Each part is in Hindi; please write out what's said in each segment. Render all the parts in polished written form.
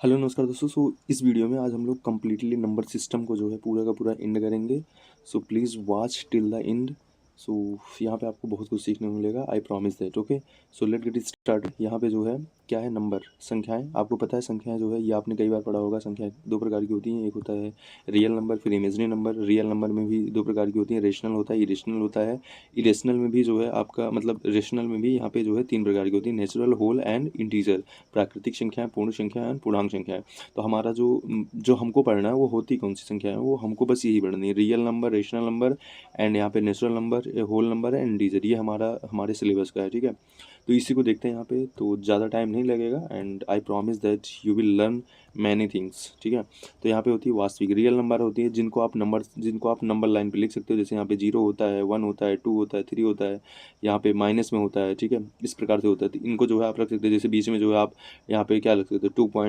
हेलो नमस्कार दोस्तों। इस वीडियो में आज हम लोग कम्प्लीटली नंबर सिस्टम को जो है पूरा का पूरा एंड करेंगे। Please watch till the end. यहाँ पे आपको बहुत कुछ सीखने को मिलेगा, I promise that. Okay, let get start. यहाँ पे जो है क्या है, नंबर, संख्याएं। आपको पता है संख्याएं जो है ये आपने कई बार पढ़ा होगा। संख्याएं दो प्रकार की होती हैं, एक होता है रियल नंबर, फिर इमेजनरी नंबर। रियल नंबर में भी दो प्रकार की होती हैं, रेशनल होता है, इरेशनल होता है। इरेशनल में भी जो है आपका मतलब रेशनल में भी यहाँ पे जो है तीन प्रकार की होती है, नेचुरल, होल एंड इंटीजर। प्राकृतिक संख्याएं, पूर्ण संख्याएं और पूर्णांक संख्याएं। तो हमारा जो जो हमको पढ़ना है वो होती कौन सी संख्या है, वो हमको बस यही पढ़नी है, real number, rational number and यहाँ पे natural number, whole number and integer. ये हमारे सिलेबस का है, ठीक है। तो इसी को देखते हैं यहाँ पे, तो ज़्यादा टाइम नहीं लगेगा and I promise that you will learn many things, ठीक है। तो यहाँ पे होती है वास्तविक, रियल नंबर होती है जिनको आप नंबर लाइन पे लिख सकते हो। जैसे यहाँ पे 0 होता है, 1 होता है, 2 होता है, 3 होता है, यहाँ पे माइनस में होता है, ठीक है। इस प्रकार से होता है, तो इनको जो है आप रख सकते हो। जैसे बीच में जो है आप यहाँ पे क्या रख सकते हो,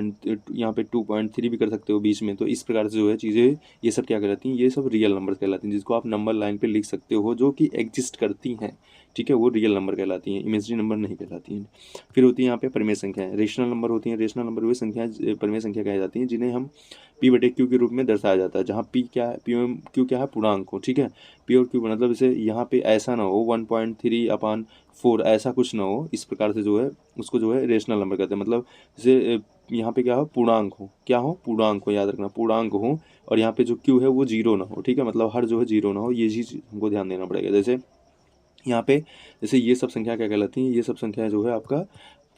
यहाँ पे 2.3 भी कर सकते हो बीच में। तो इस प्रकार से जो है चीज़ें ये सब क्या कहलाती हैं, ये सब रियल नंबर कहलाती हैं, जिसको आप नंबर लाइन पे लिख सकते हो, जो कि एग्जिस्ट करती हैं, ठीक है। वो रियल नंबर कहलाती हैं, इमेजरी नंबर नहीं कहलाती हैं। फिर होती है यहाँ पे परिमेय संख्याएं, रेशनल नंबर होती हैं। रेशनल नंबर वे संख्याएं परिमेय संख्या कही जाती हैं जिन्हें हम पी बटे क्यू के रूप में दर्शाया जाता है, जहाँ पी क्या है, पी एम क्यू क्या है, पूर्णांक हो, ठीक है। पी और क्यू मतलब जैसे यहाँ पे ऐसा ना हो 1.3/4, ऐसा कुछ ना हो। इस प्रकार से जो है उसको जो है रेशनल नंबर कहते हैं। मतलब जैसे यहाँ पे क्या हो, पूर्णांक हो, क्या हो, पूर्णांक हो, याद रखना पूर्णांक हो। और यहाँ पे जो क्यू है वो जीरो ना हो, ठीक है। मतलब हर जो है जीरो ना हो, ये चीज़ हमको ध्यान देना पड़ेगा। जैसे यहाँ पे जैसे ये सब संख्या क्या कहलाती हैं, ये सब संख्या जो है आपका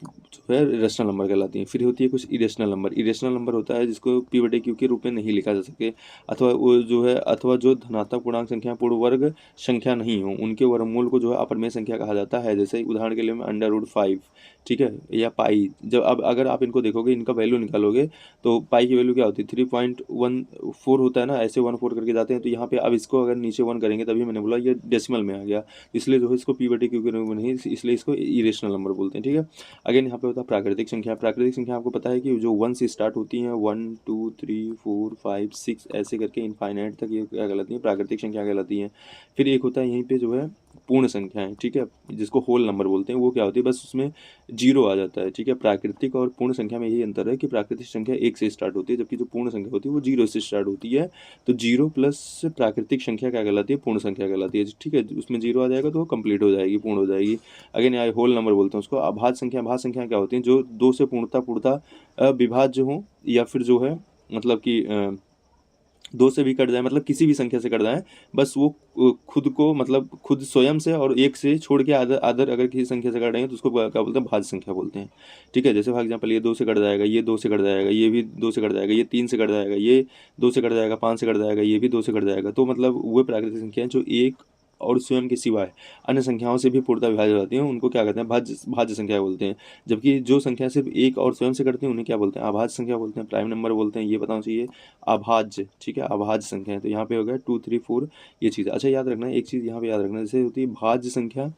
जो है रेशनल नंबर कहलाती हैं। फिर होती है कुछ इरेशनल नंबर। इरेशनल नंबर होता है जिसको पी बटे क्यू के रूप में नहीं लिखा जा सके, अथवा वो जो है अथवा जो धनात्मक पूर्णांक संख्या पूर्ण वर्ग संख्या नहीं हो, उनके वर्गमूल को जो है अपरमेय संख्या कहा जाता है। जैसे उदाहरण के लिए मैं अंडर रूट 5, ठीक है, या पाई। जब अब अगर आप इनको देखोगे, इनका वैल्यू निकालोगे, तो पाई की वैल्यू क्या होती है, 3.14 होता है ना, ऐसे 1 4 करके जाते हैं। तो यहाँ पे अब इसको अगर नीचे 1 करेंगे, तभी मैंने बोला ये डेसिमल में आ गया, इसलिए जो है इसको पी बटे क्यू के रूप में नहीं, इसलिए इसको इरेशनल नंबर बोलते हैं, ठीक है। अगेन यहाँ पे होता है प्राकृतिक संख्या। प्राकृतिक संख्या आपको पता है कि जो 1 से स्टार्ट होती हैं, 1 2 3 4 5 6 ऐसे करके इनफाइनाइट तक, ये क्या कहलाती है, प्राकृतिक संख्या कहलाती है। फिर एक होता है यहीं पे जो है पूर्ण संख्याएं, ठीक है, जिसको होल नंबर बोलते हैं। वो क्या होती है, बस उसमें जीरो आ जाता है, ठीक है। प्राकृतिक और पूर्ण संख्या में यही अंतर है कि प्राकृतिक संख्या 1 से स्टार्ट होती है, जबकि जो पूर्ण संख्या होती है वो 0 से स्टार्ट होती है। तो 0 प्लस प्राकृतिक संख्या क्या कहलाती है, पूर्ण संख्या कहलाती है, ठीक है। उसमें 0 आ जाएगा तो वो कंप्लीट हो जाएगी, पूर्ण हो जाएगी। अगेन यहाँ होल नंबर बोलते हैं उसको। अभाज्य संख्या, अभाज्य संख्या क्या होती है, जो 2 से पूर्णतः विभाज्य हो, या फिर जो है मतलब कि 2 से भी कट जाए, मतलब किसी भी संख्या से कट जाए, बस वो खुद को मतलब खुद स्वयं से और 1 से छोड़ के अदर अदर अगर किसी संख्या से कट रहे हैं तो उसको क्या बोलते हैं, भाज्य संख्या बोलते हैं, ठीक है। जैसे फॉर एग्जाम्पल ये 2 से कट जाएगा, ये 2 से कट जाएगा, ये भी 2 से कट जाएगा, ये 3 से कट जाएगा, ये 2 से कट जाएगा, 5 से कट जाएगा, ये भी 2 से कट जाएगा। तो मतलब वो प्राकृतिक संख्या है जो एक और स्वयं के सिवाय अन्य संख्याओं से भी पूर्णतः विभाज्य होती हैं, उनको क्या कहते हैं, भाज्य भाज्य संख्या बोलते हैं। जबकि जो संख्या सिर्फ एक और स्वयं से करती हैं उन्हें क्या बोलते हैं, अभाज्य संख्या बोलते हैं, प्राइम नंबर बोलते हैं, ये बताना चाहिए। अभाज्य, ठीक है, अभाज्य संख्या है। तो यहाँ पे हो गया 2 3 4 ये चीज़। अच्छा याद रखना एक चीज़, यहाँ पे याद रखना, जैसे होती है भाज्य संख्या,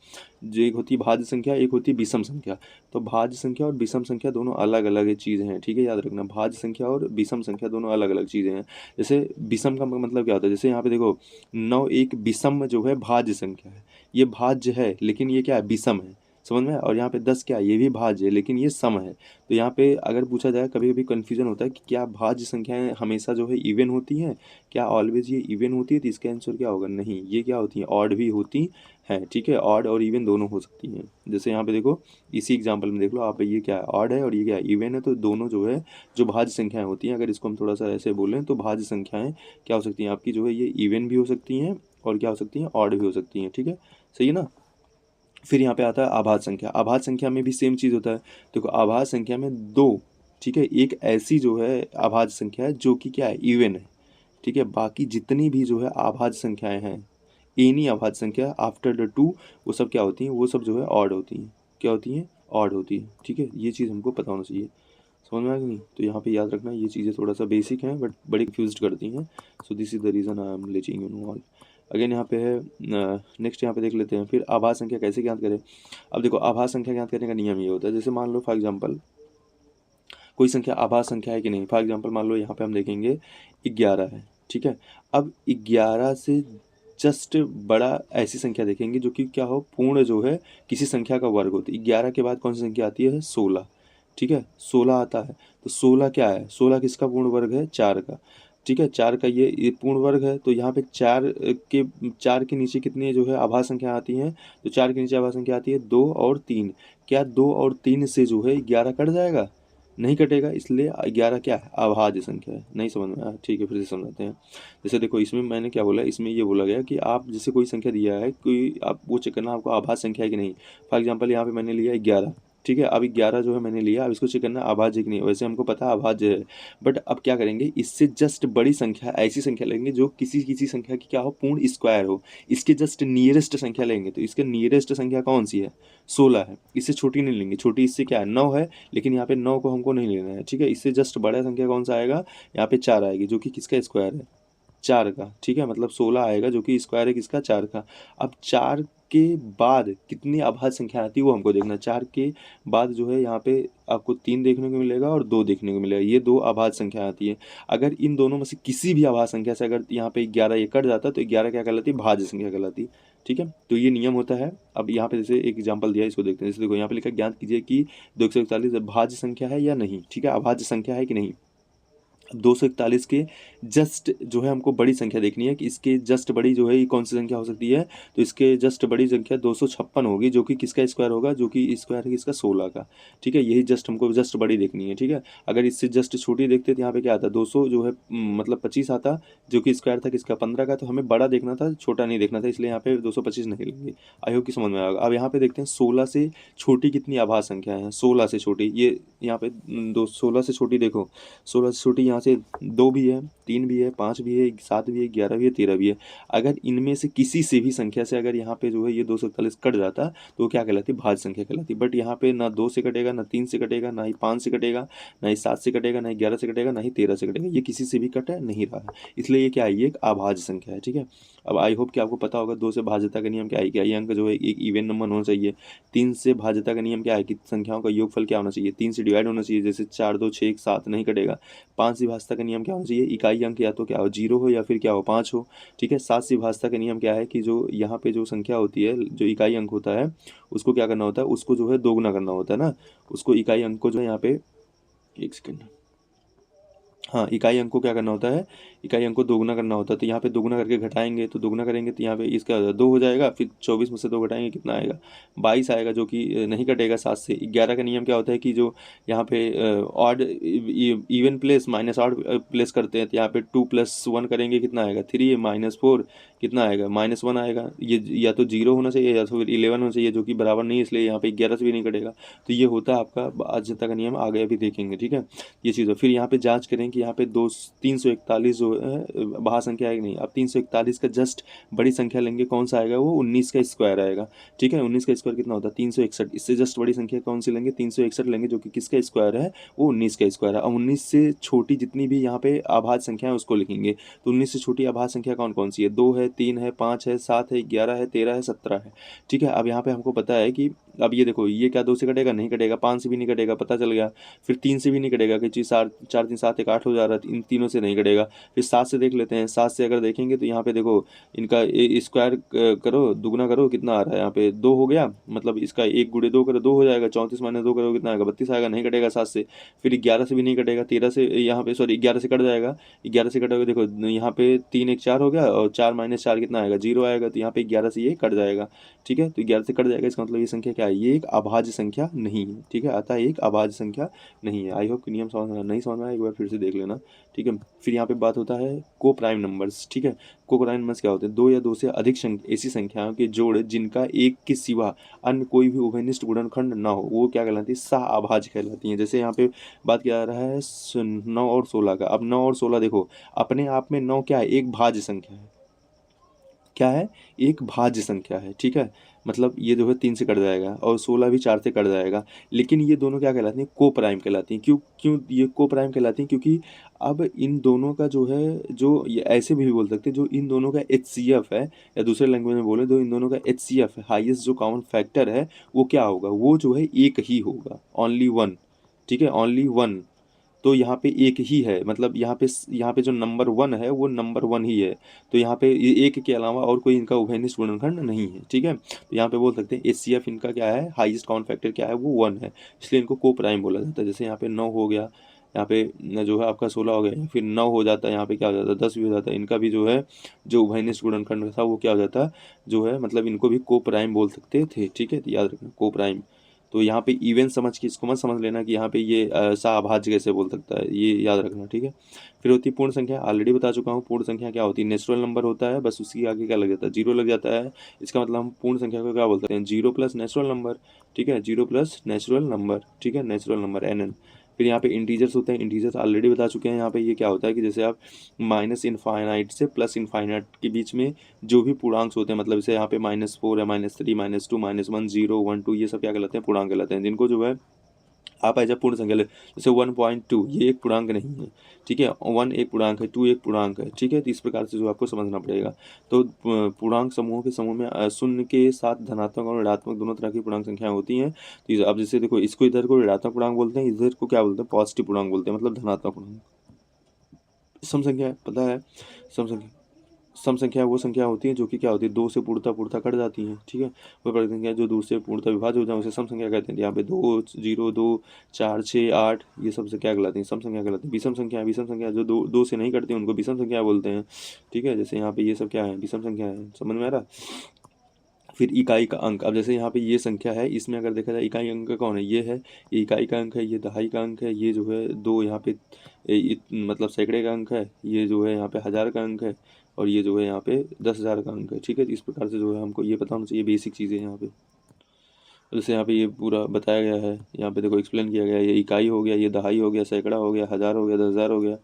जो एक होती है भाज्य संख्या, एक होती है विषम संख्या। तो भाज्य संख्या और विषम संख्या दोनों अलग अलग चीज़ें हैं, ठीक है, याद रखना। भाज्य संख्या और विषम संख्या दोनों अलग अलग चीज़ें हैं। जैसे विषम का मतलब क्या होता है, जैसे यहाँ पे देखो 9 एक विषम जो है भाज्य संख्या है, ये भाज्य है लेकिन ये क्या है, विषम है, समझ में। और यहाँ पे 10 क्या है, ये भी भाज्य है लेकिन ये सम है। तो यहाँ पे अगर पूछा जाए, कभी कभी कन्फ्यूजन होता है कि क्या भाज्य संख्याएं हमेशा जो है इवन होती हैं, क्या ऑलवेज ये इवन होती है, तो इसका आंसर क्या होगा, नहीं, ये क्या होती है, ऑड भी होती हैं, ठीक है। ऑड और इवन दोनों हो सकती हैं। जैसे यहाँ पे देखो, इसी एग्जाम्पल में देख लो आप, ये क्या है, ऑड है और ये क्या है, इवन है। तो दोनों जो है जो भाज्य संख्याएं होती हैं, अगर इसको हम थोड़ा सा ऐसे बोलें, तो भाज्य संख्याएं क्या हो सकती हैं आपकी, जो है ये इवन भी हो सकती हैं और क्या हो सकती हैं, ऑड भी हो सकती हैं, ठीक है, सही है ना। फिर यहाँ पे आता है आभाज्य संख्या। आभाज्य संख्या में भी सेम चीज़ होता है। देखो आभाज्य संख्या में दो, ठीक है, एक ऐसी जो है आभाज्य संख्या है जो कि क्या है, इवन है, ठीक है। बाकी जितनी भी जो है आभाज्य संख्याएं हैं, एनी अभाज्य संख्या आफ्टर द टू, वो सब क्या होती हैं, वो सब जो है ऑड होती हैं, क्या होती हैं, ऑड होती हैं, ठीक है। ये चीज़ हमको पता होना चाहिए, समझ में आया कि नहीं। तो यहाँ पे याद रखना, ये चीज़ें थोड़ा सा बेसिक हैं बट बड़ी कंफ्यूज करती हैं। So this is the reason I am letting you know all. Again यहाँ पे है, नेक्स्ट यहाँ पे देख लेते हैं, फिर आभाज्य संख्या कैसे ज्ञात करें। अब देखो आभाज्य संख्या ज्ञात करने का नियम ये होता है, जैसे मान लो फॉर एग्जाम्पल कोई संख्या आभाज्य संख्या है कि नहीं। फॉर एग्जाम्पल मान लो यहाँ पे हम देखेंगे 11 है, ठीक है। अब 11 से जस्ट बड़ा ऐसी संख्या देखेंगे जो कि क्या हो, पूर्ण जो है किसी संख्या का वर्ग होती है। 11 के बाद कौन सी संख्या आती है, 16, ठीक है, 16 आता है। तो 16 क्या है, 16 किसका पूर्ण वर्ग है, 4 का। ठीक है, 4 का ये पूर्ण वर्ग है। तो यहाँ पे 4 के नीचे कितनी जो है आभाज्य संख्या आती हैं, तो 4 के नीचे आभाज्य संख्या आती है 2 और 3। क्या 2 और 3 से जो है 11 कट जाएगा, नहीं कटेगा, इसलिए 11 क्या है, अभाज्य संख्या है। नहीं समझ में आया, ठीक है, फिर से समझाते हैं। जैसे देखो इसमें मैंने क्या बोला, इसमें ये बोला गया कि आप जैसे कोई संख्या दिया है, कोई आप वो चेक करना आपको अभाज्य संख्या है कि नहीं। फॉर एग्जाम्पल यहाँ पे मैंने लिया 11, ठीक है, अब 11 जो है मैंने लिया, अब इसको चेक करना अभाज्य कि नहीं। वैसे हमको पता है अभाज्य है, बट अब क्या करेंगे, इससे जस्ट बड़ी संख्या, ऐसी संख्या लेंगे जो किसी किसी संख्या की क्या हो, पूर्ण स्क्वायर हो। इसके जस्ट नियरेस्ट संख्या लेंगे, तो इसके नियरेस्ट संख्या कौन सी है, 16 है। इससे छोटी नहीं लेंगे, छोटी इससे क्या है, 9 है, लेकिन यहाँ पे 9 को हमको नहीं लेना है। ठीक है, इससे जस्ट बड़ा संख्या कौन सा आएगा, यहाँ पे 4 आएगी, जो कि किसका स्क्वायर है, 4 का। ठीक है, मतलब 16 आएगा, जो कि स्क्वायर है किसका, 4 का। अब 4 के बाद कितनी अभाज्य संख्या आती है वो हमको देखना। 4 के बाद जो है यहाँ पे आपको 3 देखने को मिलेगा और 2 देखने को मिलेगा, ये 2 अभाज्य संख्या आती है। अगर इन दोनों में से किसी भी अभाज्य संख्या से अगर यहाँ पे 11 ये कट जाता तो 11 क्या कहलाती है, भाज्य संख्या कहलाती। ठीक है, तो ये नियम होता है। अब यहाँ पे जैसे एक एग्जाम्पल दिया है, इसको देखते हैं। जैसे देखो यहाँ पे लिखा, ज्ञात कीजिए कि 241 भाज्य संख्या है या नहीं। ठीक है, अभाज्य संख्या है कि नहीं। 241 के जस्ट जो है हमको बड़ी संख्या देखनी है कि इसके जस्ट बड़ी जो है ये कौन सी संख्या हो सकती है, तो इसके जस्ट बड़ी संख्या 256 होगी, जो कि किसका स्क्वायर होगा, जो कि स्क्वायर है किसका, 16 का। ठीक है, यही जस्ट हमको जस्ट बड़ी देखनी है। ठीक है, अगर इससे जस्ट छोटी देखते तो यहाँ पे क्या आता, 200 जो है मतलब 25 आता, जो कि स्क्वायर था किसका, 15 का। तो हमें बड़ा देखना था, छोटा नहीं देखना था, इसलिए यहाँ पे 225 नहीं लेंगे। आई होप कि समझ में आएगा। अब यहाँ पे देखते हैं 16 से छोटी कितनी आभाज्य संख्या है, 16 से छोटी, ये यहाँ पे 16 से छोटी देखो, 16 से छोटी यहाँ से 2 भी है, 3 भी है, 5 भी है, 7 भी है, 11 भी है, 13 भी है। अगर इनमें से किसी से भी संख्या से अगर यहाँ पे जो है ये 241 कट जाता तो क्या कहलाती, भाज्य संख्या कहलाती। बट यहाँ पे ना 2 से कटेगा, ना 3 से कटेगा, ना ही 5 से कटेगा, ना ही 7 से कटेगा, ना ही 11 से कटेगा, ना ही 13 से कटेगा, ये किसी से भी कट नहीं रहा है, इसलिए ये क्या है, ये एक अभाज्य संख्या है। ठीक है, अब आई होप कि आपको पता होगा 2 से भाज्यता का नियम क्या है, क्या ये अंक जो है एक इवन नंबर होना चाहिए। 3 से भाज्यता का नियम क्या है कि संख्याओं का योगफल क्या होना चाहिए, 3 से डिवाइड होना चाहिए, जैसे 4 2 6 1 7 नहीं कटेगा। 5 से भाज्यता का नियम क्या होना चाहिए, इकाई अंक या तो क्या हो, 0 हो या फिर क्या हो, 5 हो। ठीक है, 7 से भाज्यता का नियम क्या है कि जो यहाँ पे जो संख्या होती है, जो इकाई अंक होता है, उसको क्या करना होता है, उसको जो है दोगुना करना होता है ना, उसको इकाई अंक को जो है यहाँ पे, एक सेकेंड, हाँ, इकाई अंक को क्या करना होता है, इकाई अंक को दोगुना करना होता है। तो यहाँ पे दोगुना करके घटाएंगे, तो दोगुना करेंगे तो यहाँ पे इसका 2 हो जाएगा, फिर 24 में से 2 घटाएंगे कितना आएगा, 22 आएगा, जो कि नहीं कटेगा 7 से। 11 का नियम क्या होता है कि जो यहाँ पे odd even place minus odd place करते हैं, तो यहाँ पे 2 + 1 करेंगे कितना आएगा, 3 -4 कितना आएगा, -1 आएगा। ये या तो 0 होना चाहिए या तो फिर 11 होना चाहिए, जो कि बराबर नहीं है, इसलिए यहाँ पे 11 से भी नहीं कटेगा। तो ये होता है आपका भाज्यता का नियम, आगे अभी देखेंगे। ठीक है, ये चीज़ है। फिर यहाँ पे जांच करें कि यहाँ पे 341 जो है भाज्य संख्या है कि नहीं। अब 341 का जस्ट बड़ी संख्या लेंगे, कौन सा आएगा, वो 19 का स्क्वायर आएगा। ठीक है, 19 का स्क्वायर कितना होता है, 361। इससे जस्ट बड़ी संख्या कौन सी लेंगे, 361 लेंगे, जो कि किसका स्क्वायर है, वो 19 का स्क्वायर है। अब 19 से छोटी जितनी भी यहाँ पे अभाज्य संख्या है उसको लिखेंगे। तो 19 से छोटी अभाज्य संख्या कौन कौन सी है, 2 है, 3 है, 5 है, 7 है, 11 है, 13 है, 17 है। ठीक है, अब यहाँ पे हमको पता है कि अब ये देखो, ये क्या 2 से कटेगा, नहीं कटेगा, 5 से भी नहीं कटेगा, पता चल गया। फिर 3 से भी नहीं कटेगा, कि चीज़ 4 4 3 7 1 8 हो जा रहा है, इन तीनों से नहीं कटेगा। फिर 7 से देख लेते हैं, 7 से अगर देखेंगे तो यहाँ पे देखो, इनका स्क्वायर करो, दुगना करो, कितना आ रहा है, यहाँ पे 2 हो गया, मतलब इसका 1 गुणे 2 करो, 2 हो जाएगा। 34 - 2 करो, कितना आएगा, 32 आएगा, नहीं कटेगा 7 से। फिर 11 से भी नहीं कटेगा, 13 से यहाँ पे, सॉरी 11 से कट जाएगा। 11 से कटोगे, देखो यहाँ पे 3 1 4 हो गया, और 4 - 4 कितना आएगा, 0 आएगा। तो यहाँ पे 11 से ये कट जाएगा। ठीक है, तो 11 से कट जाएगा, इसका मतलब ये संख्या क्या है, ये एक अभाज्य संख्या नहीं है। ठीक है, अतः एक अभाज्य संख्या नहीं है। आई होप कि नियम समझ में नहीं समझ में आया, एक बार फिर से देख लेना। ठीक है, फिर यहाँ पे बात होता है को प्राइम नंबर्स। ठीक है, को प्राइम नंबर्स क्या होते हैं, 2 या 2 से अधिक ऐसी संख्याओं के जोड़ जिनका एक के सिवा अन्य कोई भी उभयनिष्ठ गुणनखंड ना हो, वो क्या कहलाती है, सह अभाज्य कहलाती है। जैसे यहाँ पे बात किया जा रहा है 9 और 16 का। अब 9 और 16 देखो, अपने आप में 9 क्या है, एक भाज्य संख्या है। क्या है, एक भाज्य संख्या है। ठीक है, मतलब ये जो है 3 से कट जाएगा, और 16 भी 4 से कट जाएगा। लेकिन ये दोनों क्या कहलाती हैं, को प्राइम कहलाती हैं। क्यों क्यों ये को प्राइम कहलाती हैं, क्योंकि अब इन दोनों का जो है, जो ये ऐसे भी बोल सकते हैं, जो इन दोनों का HCF है, या दूसरे लैंग्वेज में बोले तो इन दोनों का HCF है, हाईएस्ट जो कॉमन फैक्टर है, वो क्या होगा, वो जो है एक ही होगा, ओनली वन। ठीक है, ओनली वन। तो यहाँ पे एक ही है, मतलब यहाँ पे जो नंबर 1 है वो नंबर 1 ही है। तो यहाँ पे ये एक के अलावा और कोई इनका उभयनिष्ठ गुणनखंड नहीं है, ठीक है। तो यहाँ पे बोल सकते हैं HCF इनका क्या है, हाईएस्ट कॉमन फैक्टर क्या है, वो 1 है, इसलिए इनको को प्राइम बोला जाता है। जैसे यहाँ पे 9 हो गया, यहाँ पे जो है आपका 16 हो गया, फिर 9 हो जाता है, यहाँ पे क्या हो जाता है 10 भी हो जाता है। इनका भी जो है जो उभयनिष्ठ गुणनखंड था वो क्या हो जाता है, जो है मतलब इनको भी को प्राइम बोल सकते थे, ठीक है। तो याद रखना को प्राइम। तो यहाँ पे इवेंट समझ के इसको मत समझ लेना कि यहाँ पे ये सह कैसे बोल सकता है, ये याद रखना, ठीक है। फिर होती है पूर्ण संख्या, ऑलरेडी बता चुका हूँ। पूर्ण संख्या क्या होती है, नेचुरल नंबर होता है, बस उसकी आगे क्या लग जाता है, जीरो लग जाता है। इसका मतलब हम पूर्ण संख्या को क्या बोलते हैं, जीरो प्लस नेचुरल नंबर, ठीक है, जीरो प्लस नेचुरल नंबर, ठीक है, नेचुरल नंबर NN। फिर यहाँ पे इंटीजर्स होते हैं, इंटीजर्स ऑलरेडी बता चुके हैं। यहाँ पे ये क्या होता है कि जैसे आप माइनस इनफाइनाइट से प्लस इनफाइनाइट के बीच में जो भी पूर्णांक होते हैं, मतलब जैसे यहाँ पे -4 है, -3, -2, -1, 0, 1, 2, ये सब क्या कहलाते हैं, पूर्णांक कहलाते हैं, जिनको जो है आप ऐसा पूर्ण संख्या ले, जैसे 1.2 ये एक पूर्णांक नहीं है, ठीक है, 1 एक पूर्णांक है, 2 एक पूर्णांक है, ठीक है। तो इस प्रकार से जो आपको समझना पड़ेगा। तो पूर्णांक समूहों के समूह में शून्य के साथ धनात्मक और ऋणात्मक दोनों तरह की पूर्णांक संख्याएं होती हैं। तो अब जैसे देखो, इसको इधर को ऋणात्मक पूर्णांक बोलते हैं, इधर को क्या बोलते हैं, पॉजिटिव पूर्णांक बोलते हैं, मतलब धनात्मक पूर्णांक। सम संख्या पता है, सम संख्या, सम संख्या वो संख्या होती है जो कि क्या होती है, दो से पूर्णता पूर्णता कट जाती है, ठीक है। वो पूर्ण संख्या जो दूर से पूर्णता विभाज्य हो जाए उसे सम संख्या कहते हैं। यहाँ पे 2, 0, 2, 4, 6, 8 ये सब से क्या कहलाती है, सम संख्या कहलाती है। विषम संख्या जो दो से नहीं कटती उनको विषम संख्या बोलते हैं, ठीक है। जैसे यहाँ पे ये सब क्या है, विषम संख्या है, समझ में आ रहा। फिर इकाई का अंक, अब जैसे यहाँ पे ये संख्या है, इसमें अगर देखा जाए इकाई अंक कौन है, ये है, ये इकाई का अंक है, ये दहाई का अंक है, ये जो है दो यहाँ पे मतलब सैकड़े का अंक है, ये जो है यहाँ पे हजार का अंक है, और ये जो है यहाँ पे 10,000 का अंक है, ठीक है। तो इस प्रकार से जो है हमको ये पता होना चाहिए बेसिक चीज़ें यहाँ पे। जैसे यहाँ पे ये पूरा बताया गया है, यहाँ पे देखो एक्सप्लेन किया गया है, ये इकाई हो गया, ये दहाई हो गया, सैकड़ा हो गया, हज़ार हो गया, 10,000 हो गया,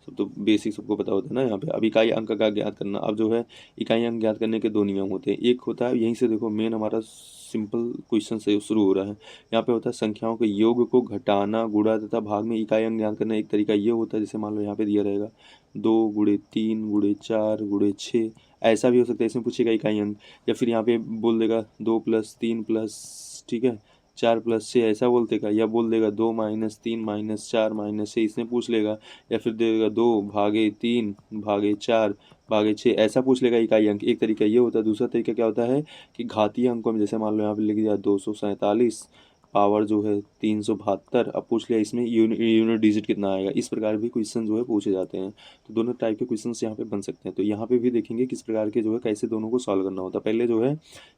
सब तो बेसिक सबको पता होता है ना यहाँ पे। अब इकाई अंक का ज्ञात करना, अब जो है इकाई अंक ज्ञात करने के दो नियम होते हैं। एक होता है, यहीं से देखो मेन हमारा सिंपल क्वेश्चन से शुरू हो रहा है। यहाँ पे होता है संख्याओं के योग को घटाना, गुणा तथा भाग में इकाई अंक ज्ञात करना। एक तरीका ये होता है, जैसे मान लो यहाँ पे दिया रहेगा 2 × 3 × 4 × 6, ऐसा भी हो सकता है, इसमें पूछेगा इकाई अंक। या फिर यहाँ पे बोल देगा 2 + 3 +, ठीक है, 4 + 6 ऐसा बोल देगा, या बोल देगा 2 - 3 - 4 - 6 इसमें पूछ लेगा। या फिर दे देगा 2/3/4/6 ऐसा पूछ लेगा इकाई अंक। एक तरीका ये होता है। दूसरा तरीका क्या होता है कि घातीय अंकों में, जैसे मान लो यहाँ पे लिख दिया 247 पावर जो है 372, अब पूछ लिया इसमें यूनिट डिजिट कितना आएगा। इस प्रकार भी क्वेश्चन जो है पूछे जाते हैं। तो दोनों टाइप के क्वेश्चन यहाँ पे बन सकते हैं। तो यहाँ पे भी देखेंगे किस प्रकार के जो है कैसे दोनों को सॉल्व करना होता है। पहले जो है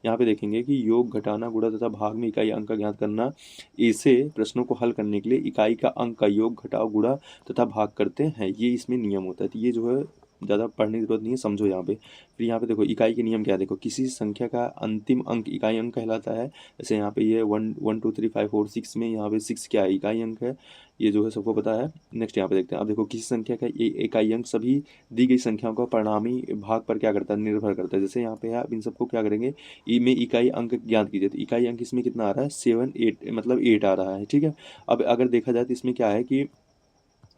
यहाँ पे देखेंगे कि योग, घटाना, गुणा तथा भाग में इकाई अंक का ज्ञात करना। ऐसे प्रश्नों को हल करने के लिए इकाई का अंक का योग, घटाव, गुणा तथा भाग करते हैं, ये इसमें नियम होता है। तो ये जो है ज़्यादा पढ़ने की जरूरत नहीं है, समझो यहाँ पे। फिर यहाँ पे देखो इकाई के नियम क्या है, देखो किसी संख्या का अंतिम अंक इकाई अंक कहलाता है। जैसे यहाँ पे ये 1 1 2 3 5 4 6 में यहाँ पे 6 क्या है, इकाई अंक है, ये जो है सबको पता है। नेक्स्ट यहाँ पे देखते हैं, अब देखो किसी संख्या का इकाई अंक सभी दी गई संख्याओं का परिणामी भाग पर क्या करता है, निर्भर करता है। जैसे यहाँ पे है, आप इन सबको क्या करेंगे, में इकाई अंक ज्ञात कीजिए। तो इकाई अंक इसमें कितना आ रहा है, 7 8 मतलब 8 आ रहा है, ठीक है। अब अगर देखा जाए तो इसमें क्या है कि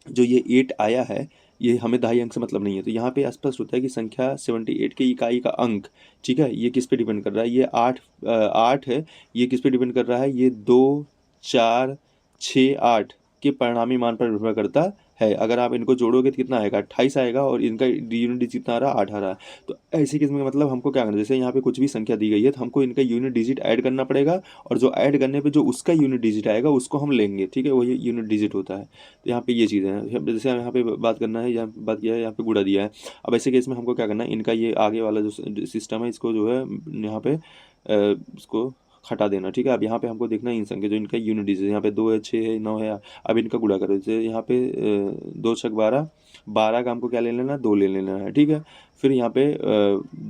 जो ये 8 आया है, ये हमें दहाई अंक से मतलब नहीं है। तो यहाँ पे स्पष्ट होता है कि संख्या 78 की इकाई का अंक, ठीक है, ये किस पे डिपेंड कर रहा है, ये 8 है, ये किस पे डिपेंड कर रहा है, ये 2 4 6 8 के परिणामी मान पर निर्भर करता है। अगर आप इनको जोड़ोगे तो कितना आएगा, 28 आएगा, और इनका यूनिट डिजिट कितना आ रहा है, 8 आ रहा है। तो ऐसी किस्म का मतलब हमको क्या करना है, जैसे यहाँ पे कुछ भी संख्या दी गई है तो हमको इनका यूनिट डिजिट ऐड करना पड़ेगा, और जो ऐड करने पे जो उसका यूनिट डिजिट आएगा उसको हम लेंगे, ठीक है, वही यूनिट डिजिट होता है। तो यहाँ पे ये चीज़ें हैं। जैसे यहाँ पे बात करना है, यहाँ बात किया है, यहाँ पे गुणा दिया है। अब ऐसे केस में हमको क्या करना है, इनका ये आगे वाला जो सिस्टम है इसको जो है यहाँ पे इसको हटा देना, ठीक है। अब यहाँ पे हमको देखना है इन संख्या जो इनका यूनिट डिजिट, यहाँ पे 2 है, 6 है, 9 है। अब इनका गुणा करो, जैसे यहाँ पे 2 छक 12, 12 का हमको क्या ले लेना, 2 ले लेना है, ठीक है। फिर यहाँ पे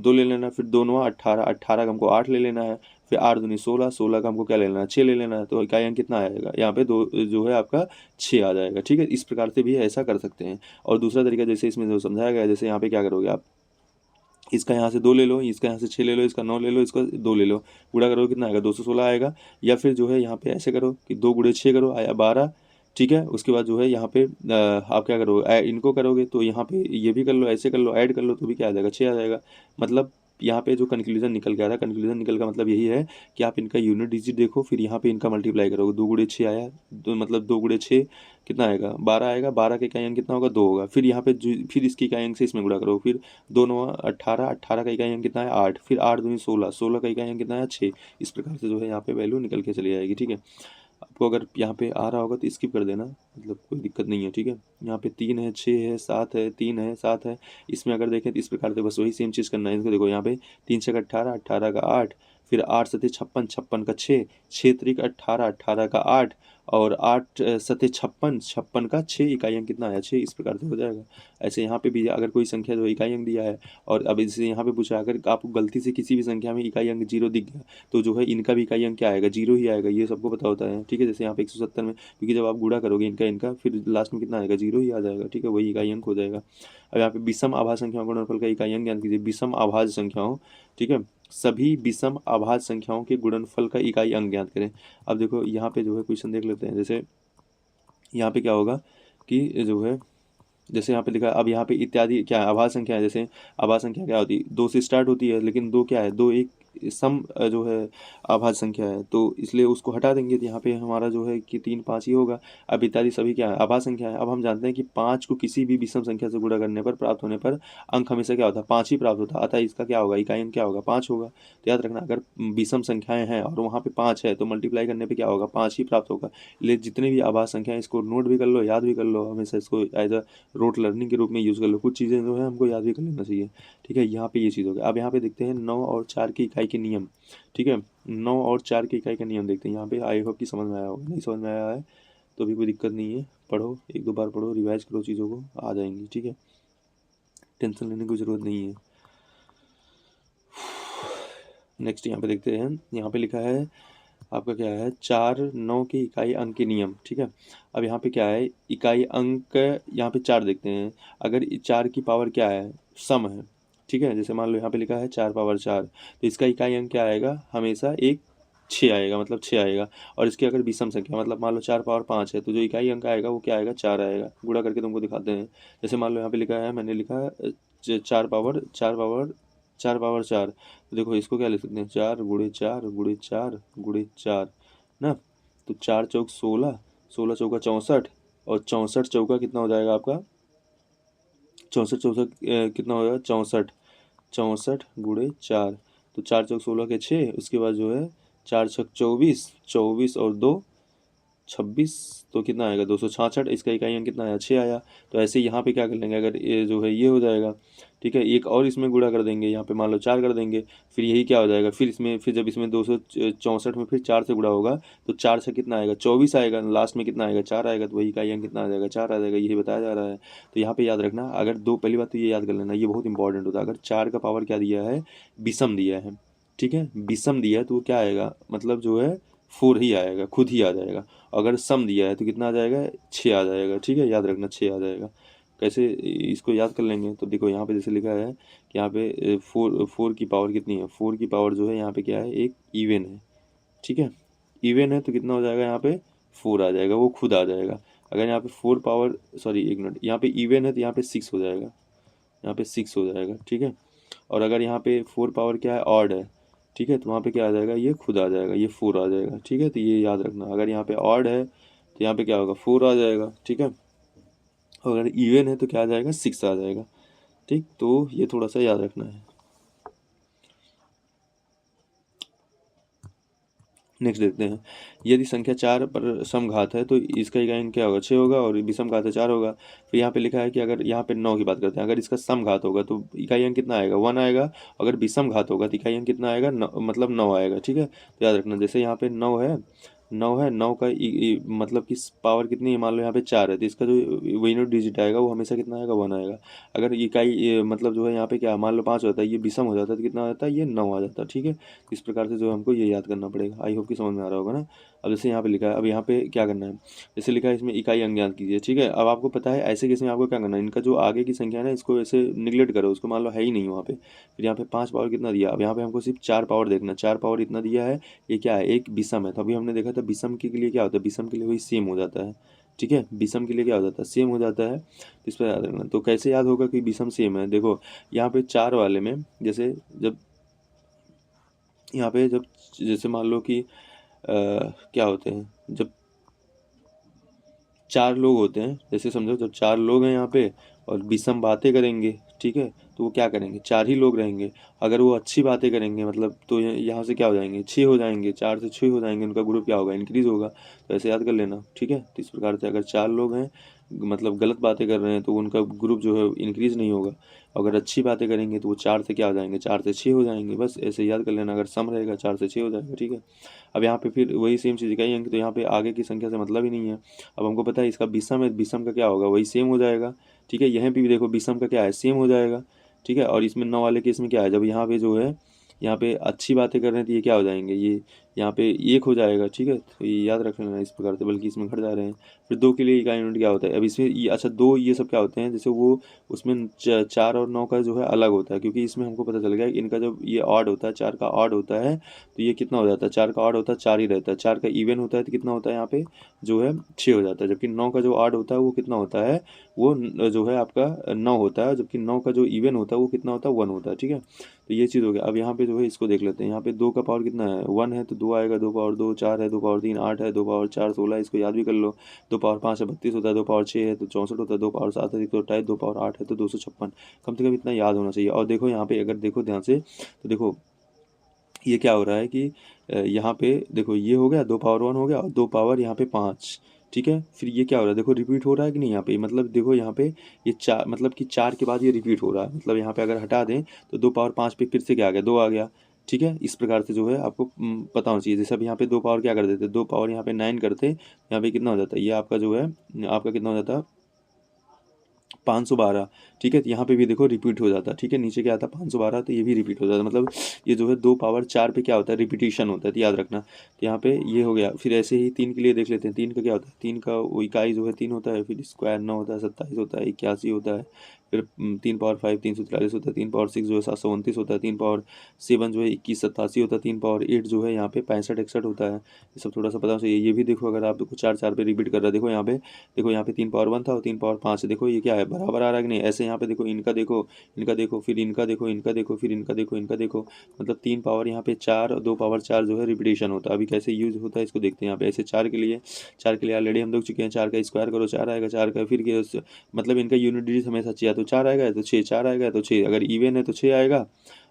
2 ले लेना है, फिर 2 9 18, 18 का हमको 8 ले लेना है, फिर 8 दूनी 16, 16 का हमको क्या ले लेना है, 6 ले लेना है। तो इकाई अंक कितना आएगा, यहाँ पे 2 जो है आपका 6 आ जाएगा, ठीक है। इस प्रकार से भी ऐसा कर सकते हैं। और दूसरा तरीका जैसे इसमें जो समझाया गया है, जैसे यहाँ पे क्या करोगे आप, इसका यहाँ से 2 ले लो, इसका यहाँ से 6 ले लो, इसका 9 ले लो, इसका 2 ले लो, गुणा करो कितना आएगा, 216 आएगा। या फिर जो है यहाँ पे ऐसे करो कि 2 × 6 करो, आया 12, ठीक है। उसके बाद जो है यहाँ पे आप क्या करोगे, इनको करोगे तो यहाँ पे ये भी कर लो, ऐसे कर लो, ऐड कर लो तो भी क्या आ जाएगा, 6 आ जाएगा। मतलब यहाँ पे जो कंक्लूजन निकल गया था, कंक्लूजन निकल का मतलब यही है कि आप इनका यूनिट डिजिट देखो, फिर यहाँ पे इनका मल्टीप्लाई करोगे। 2 गुणे 6 आया, तो मतलब 2 गुणे 6 कितना आएगा, 12 आएगा। 12 का इकाई अंक कितना होगा, 2 होगा। फिर यहाँ पे फिर इसकी इकाई अंक से इसमें गुणा करो, फिर 2 9 18, 18 का इकाई अंक कितना है 8, फिर 8 दूनी 16, 16 का इकाई अंक कितना है 6। इस प्रकार से जो है यहाँ पे वैल्यू निकल के चली जाएगी। ठीक है, आपको अगर यहाँ पे आ रहा होगा तो स्किप कर देना, मतलब कोई दिक्कत नहीं है। ठीक है, यहाँ पे 3 है, 6 है, 7 है, 3 है, 7 है। इसमें अगर देखें तो इस प्रकार से बस वही सेम चीज़ करना है। इसको देखो, यहाँ पे 3 6 का 18, 18 का 8, फिर 8 सते 56, 56 का 6, 6 त्रिक 18, 18 का 8, और 8 सते 56, 56 का 6, इकाई अंक कितना आया 6। इस प्रकार से हो जाएगा। ऐसे यहाँ पे भी अगर कोई संख्या जो इकाई अंक दिया है, और अब इससे यहाँ पे पूछा अगर आपको गलती से किसी भी संख्या में इकाई अंक 0 दिख गया, तो जो है इनका भी इकाई अंक क्या आएगा, 0 ही आएगा। ये सबको पता होता है। ठीक है, जैसे यहाँ पे 170 में, क्योंकि जब आप गुणा करोगे इनका इनका, फिर लास्ट में कितना आएगा, 0 ही आ जाएगा। ठीक है, वही इकाई अंक हो जाएगा। अब यहाँ पे विषम आभाज्य संख्याओं का गुणनफल का इकाई अंक ज्ञात कीजिए। विषम आभाज्य संख्याओं, ठीक है, सभी विषम आभाज्य संख्याओं के गुणनफल का इकाई अंक ज्ञात करें। अब देखो यहाँ पे जो है क्वेश्चन देख लेते हैं। जैसे यहाँ पे क्या होगा कि जो है, जैसे यहाँ पे लिखा है, अब यहाँ पे इत्यादि क्या है, आभाज्य संख्या है। जैसे आभाज्य संख्या क्या होती है, 2 से स्टार्ट होती है, लेकिन 2 क्या है, 2 एक सम जो है आभाज्य संख्या है, तो इसलिए उसको हटा देंगे। तो यहाँ पे हमारा जो है कि 3 5 ही होगा। अब इत्यादि सभी क्या है, आभाज्य संख्या है। अब हम जानते हैं कि 5 को किसी भी विषम संख्या से गुणा करने पर प्राप्त होने पर अंक हमेशा क्या होता है, 5 ही प्राप्त होता है। अतः इसका क्या होगा, इकाई अंक क्या होगा, 5 होगा। तो याद रखना, अगर विषम संख्याएं हैं और वहाँ पे 5 है, तो मल्टीप्लाई करने पर क्या होगा, 5 ही प्राप्त होगा। इसलिए जितने भी आभाज्य संख्या है, इसको नोट भी कर लो, याद भी कर लो, हमेशा इसको एज अ रोट लर्निंग के रूप में यूज़ कर लो। कुछ चीज़ें जो है हमको याद भी कर लेना चाहिए। ठीक है, यहाँ पे ये चीज़ हो गया। अब यहाँ पे देखते हैं 9 और 4 की इकाई के नियम। ठीक है, 9 और 4 की इकाई का नियम देखते हैं। यहाँ पे आई होप कि समझ में आया होगा। नहीं समझ में आया है तो भी कोई दिक्कत नहीं है, पढ़ो, 1 2 बार पढ़ो, रिवाइज करो, चीज़ों को आ जाएंगी। ठीक है, टेंशन लेने की ज़रूरत नहीं है। नेक्स्ट यहाँ पे देखते हैं, यहाँ पे लिखा है आपका क्या है, 4 9 की इकाई अंक के नियम। ठीक है, अब यहाँ पे क्या है, इकाई अंक यहाँ पे 4 देखते हैं। अगर 4 की पावर क्या है, सम है। ठीक है, जैसे मान लो यहाँ पे लिखा है 4 पावर 4, तो इसका इकाई अंक क्या आएगा, हमेशा एक 6 आएगा, मतलब 6 आएगा। और इसकी अगर विषम संख्या, मतलब मान लो 4 पावर 5 है, तो जो इकाई अंक आएगा वो क्या आएगा, 4 आएगा। गुणा करके तुमको दिखाते हैं। जैसे मान लो यहाँ पे लिखा है, मैंने लिखा है 4 पावर 4 पावर 4 पावर 4, तो देखो इसको क्या लिख सकते हैं, 4 गुणे 4 गुणे 4 गुणे 4 ना। तो 4 चौक 16, 16 चौका 64, और 64 चौका कितना हो जाएगा आपका, 64 चौसठ कितना हो जाएगा, 64, 64 गुणे 4। तो 4 चौक 16 के 6, उसके बाद जो है 4 छक 24, 24 और 2 26, तो कितना आएगा 266। इसका इकाई अंक कितना आया, 6 आया। तो ऐसे यहाँ पे क्या कर लेंगे, अगर ये जो है ये हो जाएगा, ठीक है, एक और इसमें गुणा कर देंगे, यहाँ पे मान लो 4 कर देंगे, फिर यही क्या हो जाएगा, फिर इसमें, फिर जब इसमें 264 में फिर 4 से गुणा होगा, तो 4 से कितना आएगा, 24 आएगा, लास्ट में कितना आएगा, 4 आएगा। तो वही इकाई अंक कितना आ जाएगा, 4 आ जाएगा। यही बताया जा रहा है। तो यहाँ पे याद रखना, अगर दो, पहली बात तो ये याद कर लेना, ये बहुत इंपॉर्टेंट होता है। अगर 4 का पावर क्या दिया है, विषम दिया है, ठीक है, विषम दिया है, तो वो क्या आएगा, मतलब जो है 4 ही आएगा, खुद ही आ जाएगा। अगर सम दिया है तो कितना आ जाएगा, 6 आ जाएगा। ठीक है, याद रखना 6 आ जाएगा। कैसे इसको याद कर लेंगे, तो देखो यहाँ पे जैसे लिखा है कि यहाँ पे 4 की पावर कितनी है, 4 की पावर जो है यहाँ पे क्या है, एक इवन है। ठीक है, इवन है तो कितना हो जाएगा, यहाँ पे 4 आ जाएगा, वो खुद आ जाएगा। अगर यहाँ पे 4 पावर, सॉरी 1 मिनट, यहाँ पे इवन है तो यहाँ पे 6 हो जाएगा, यहाँ पे 6 हो जाएगा। ठीक है, और अगर यहाँ पे 4 पावर क्या है, ऑड है, ठीक है, तो वहाँ पे क्या आ जाएगा, ये खुद आ जाएगा, ये 4 आ जाएगा। ठीक है, तो ये याद रखना, अगर यहाँ पे ऑड है तो यहाँ पे क्या होगा, 4 आ जाएगा। ठीक है, और अगर इवन है तो क्या आ जाएगा, 6 आ जाएगा। ठीक, तो ये थोड़ा सा याद रखना है। नेक्स्ट देखते हैं, यदि संख्या 4 पर समघात है तो इसका इकाई अंक क्या होगा, 6 होगा, और विषम घात है 4 होगा। फिर यहाँ पे लिखा है कि अगर यहाँ पे 9 की बात करते हैं, अगर इसका समघात होगा तो इकाई अंक कितना आएगा, 1 आएगा। अगर विषम घात होगा तो इकाई अंक कितना आएगा, मतलब 9 आएगा। ठीक है, तो याद रखना, जैसे यहाँ पे 9 है, 9 है, 9 का मतलब कि पावर कितनी है, मान लो यहाँ पे 4 है, तो इसका जो यूनिट डिजिट आएगा वो हमेशा कितना आएगा, 1 आएगा। अगर इकाई मतलब जो है यहाँ पे क्या, मान लो 5 होता है, ये विषम हो जाता है तो कितना हो जाता है, ये 9 आ जाता है। ठीक है, इस प्रकार से जो हमको ये याद करना पड़ेगा। आई होप कि समझ में आ रहा होगा ना। अब जैसे यहाँ पे लिखा है, अब यहाँ पे क्या करना है, जैसे लिखा है इसमें इकाई अंक ज्ञात कीजिए। ठीक है, अब आपको पता है ऐसे केस में आपको क्या करना है, इनका जो आगे की संख्या है ना, इसको ऐसे निगलेक्ट करो, उसको मान लो है ही नहीं वहाँ पे। फिर यहाँ पे 5 पावर कितना दिया, अब यहाँ पे हमको सिर्फ 4 पावर देखना, 4 पावर इतना दिया है, ये क्या है, एक विषम है। तो अभी हमने देखा था विषम के लिए क्या होता है, विषम के लिए वही सेम हो जाता है। ठीक है, विषम के लिए क्या हो जाता है, सेम हो जाता है। तो इस पर याद रखना। तो कैसे याद होगा कि विषम सेम है, देखो यहाँ पे 4 वाले में जैसे जब यहाँ पे जब जैसे मान लो कि क्या होते हैं, जब 4 लोग होते हैं, जैसे समझो जब 4 लोग हैं यहाँ पे और विषम बातें करेंगे, ठीक है, तो वो क्या करेंगे, 4 ही लोग रहेंगे। अगर वो अच्छी बातें करेंगे मतलब तो यहाँ से क्या हो जाएंगे, 6 हो जाएंगे, 4 से 6 हो जाएंगे, उनका ग्रुप क्या होगा, इंक्रीज होगा। तो ऐसे याद कर लेना, ठीक है। तो इस प्रकार से अगर 4 लोग हैं मतलब गलत बातें कर रहे हैं तो उनका ग्रुप जो है इंक्रीज नहीं होगा। अगर अच्छी बातें करेंगे तो वो 4 से क्या हो जाएंगे, 4 से 6 हो जाएंगे। बस ऐसे याद कर लेना, अगर सम रहेगा 4 से 6 हो जाएगा, ठीक है। अब यहाँ पे फिर वही सेम चीज़ इकाई अंक, तो यहाँ पे आगे की संख्या से मतलब ही नहीं है। अब हमको पता है इसका विषम है, विषम का क्या होगा, वही सेम हो जाएगा, ठीक है। यहाँ पे भी देखो विषम का क्या है, सेम हो जाएगा, ठीक है। और इसमें 9 वाले केस में क्या है, जब यहाँ पे जो है यहाँ पे अच्छी बातें कर रहे हैं तो ये क्या हो जाएंगे, ये यहाँ पे 1 हो जाएगा, ठीक है। तो ये याद रख लेना इस प्रकार से, बल्कि इसमें घट जा रहे हैं। फिर 2 के लिए इकाई यूनिट क्या होता है, अब इसमें ये अच्छा 2 ये सब क्या होते हैं, जैसे वो उसमें 4 और 9 का जो है अलग होता है, क्योंकि इसमें हमको पता चल गया कि इनका जब ये ऑड होता है, 4 का ऑड होता है तो ये कितना हो जाता है, 4 का ऑड होता है 4 ही रहता है। 4 का इवन होता है तो कितना होता है यहाँ पे जो है 6 हो जाता है। जबकि 9 का जो ऑड होता है वो कितना होता है, वो जो है आपका 9 होता है। जबकि 9 का जो इवन होता है वो कितना होता है, 1 होता है, ठीक है। तो ये चीज़ हो गया। अब यहाँ पे जो है इसको देख लेते हैं, यहाँ पे 2 का पावर कितना है, 1 है, तो 2 आएगा, 2 पावर 2 4 है, 2 पावर 3 8 है, 2 पावर 4 16, इसको याद भी कर लो। 2 पावर 5 है 32 होता है, 2 पावर 6 है तो 64 होता है, 2 पावर 7 है 128, 2 पावर 8 है तो 256। कम से कम इतना याद होना चाहिए। और देखो यहाँ पे अगर देखो ध्यान से तो देखो ये क्या हो रहा है कि यहाँ पे देखो ये हो गया, 2 पावर 1 हो गया और 2 पावर यहाँ पे 5, ठीक है। फिर ये क्या हो रहा है, देखो रिपीट हो रहा है कि नहीं यहाँ पे, मतलब देखो यहाँ पे ये 4 मतलब कि 4 के बाद ये रिपीट हो रहा है। मतलब यहाँ पे अगर हटा दें तो 2 पावर 5 पे फिर से क्या आ गया, 2 आ गया, ठीक है। इस प्रकार से जो है आपको पता होना चाहिए। जैसे अब यहाँ पे 2 पावर क्या कर देते, 2 पावर यहाँ पे 9 करते, यहाँ पे कितना हो जाता है, ये आपका जो है आपका कितना हो जाता है 512, ठीक है। तो यहाँ पे भी देखो रिपीट हो जाता है, ठीक है। नीचे क्या आता है 512, तो ये भी रिपीट हो जाता है। मतलब ये जो है 2 पावर 4 पे क्या होता है, रिपीटिशन होता है, तो याद रखना। तो यहाँ पे ये हो गया। फिर ऐसे ही 3 के लिए देख लेते हैं। 3 का क्या होता है, 3 का वो इकाई जो है 3 होता है, फिर स्क्वायर 9 होता है, 27 होता है, 81 होता है। फिर 3 पावर 5 343 होता है, 3 पावर 6 जो है 729 होता है, 3 पावर 7 जो है 2187 होता है, 3 पावर 8 जो है यहाँ पे 65 61 होता है। ये सब थोड़ा सा पता चाहिए। ये भी देखो अगर आप देखो 4 4 पे रिपीट कर रहा है, देखो यहाँ पे देखो यहाँ पे 3 पावर 1 था और 3 पावर 5 है, देखो ये क्या है, बराबर आ रहा है कि नहीं। ऐसे यहाँ पे देखो इनका देखो, इनका देखो, फिर इनका देखो, इनका देखो, फिर इनका देखो, इनका देखो। मतलब 3 पावर यहाँ पे 4 2 पावर 4 जो है रिपीटेशन होता है। अभी कैसे यूज होता है इसको देखते हैं। यहाँ पे ऐसे 4 के लिए ऑलरेडी हम देख चुके हैं। 4 का स्क्वायर करो 4 आएगा, 4 का फिर मतलब इनका यूनिट डिजिट हमेशा या तो 4 आएगा या तो 6, 4 आएगा तो 6, अगर इवन है तो 6 आएगा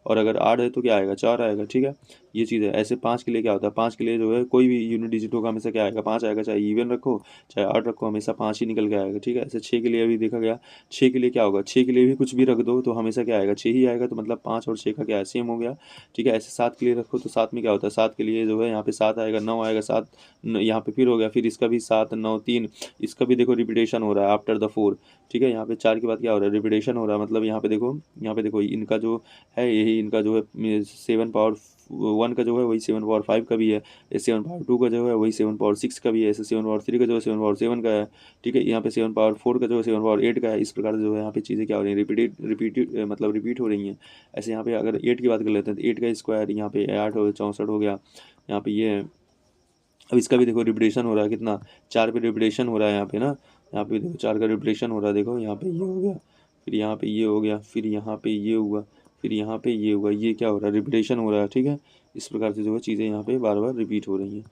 और अगर आड है तो क्या आएगा, 4 आएगा, ठीक है। ये चीज़ है। ऐसे 5 के लिए क्या होता है, 5 के लिए जो है कोई भी यूनिट डिजिट होगा हमेशा क्या आएगा, 5 आएगा। चाहे इवन रखो चाहे आड रखो, हमेशा 5 ही निकल के आएगा, ठीक है। ऐसे 6 के लिए भी देखा गया, 6 के लिए क्या होगा, 6 के लिए भी कुछ भी रख दो तो हमेशा क्या आएगा, 6 ही आएगा। तो मतलब 5 और 6 का क्या है, सेम हो गया, ठीक है। ऐसे 7 के लिए रखो तो 7 में क्या होता है, 7 के लिए जो है यहाँ पे 7 आएगा, 9 आएगा, 7 यहाँ पे फिर हो गया, फिर इसका भी 7 9 3, इसका भी देखो रिपीटेशन हो रहा है आफ्टर द 4, ठीक है। यहाँ पे 4 के बाद क्या हो रहा है, रिपीटेशन हो रहा है। मतलब यहाँ पे देखो, यहाँ पे देखो इनका जो है यही इनका जो है 7 पावर 1 का जो है वही 7 पावर 5 का भी है, 7 पावर 2 का जो है वही 7 पावर 6 का भी है, ऐसे 7 पावर 3 का जो है 7 पावर 7 का है, ठीक है। यहाँ पे 7 पावर 4 का जो है 7 पावर 8 का है। इस प्रकार से जो है यहाँ पे चीज़ें क्या हो रही हैं, रिपीटेड मतलब रिपीट हो रही हैं। ऐसे यहाँ पे अगर 8 की बात कर लेते हैं तो 8 का स्क्वायर यहाँ पे 8 हो 64 हो गया, यहाँ पे ये है। अब इसका भी देखो रिपीटेशन हो रहा है, कितना 4 पे रिपीटेशन हो रहा है यहाँ पे ना, यहाँ पे देखो 4 का रिपीटेशन हो रहा है। देखो यहाँ पे ये हो गया, फिर यहाँ पे ये हो गया, फिर यहाँ पे ये हुआ, फिर यहाँ पे ये हुआ, ये क्या हो रहा है, रिपीटेशन हो रहा है, ठीक है। इस प्रकार से जो है चीज़ें यहाँ पे बार बार रिपीट हो रही हैं,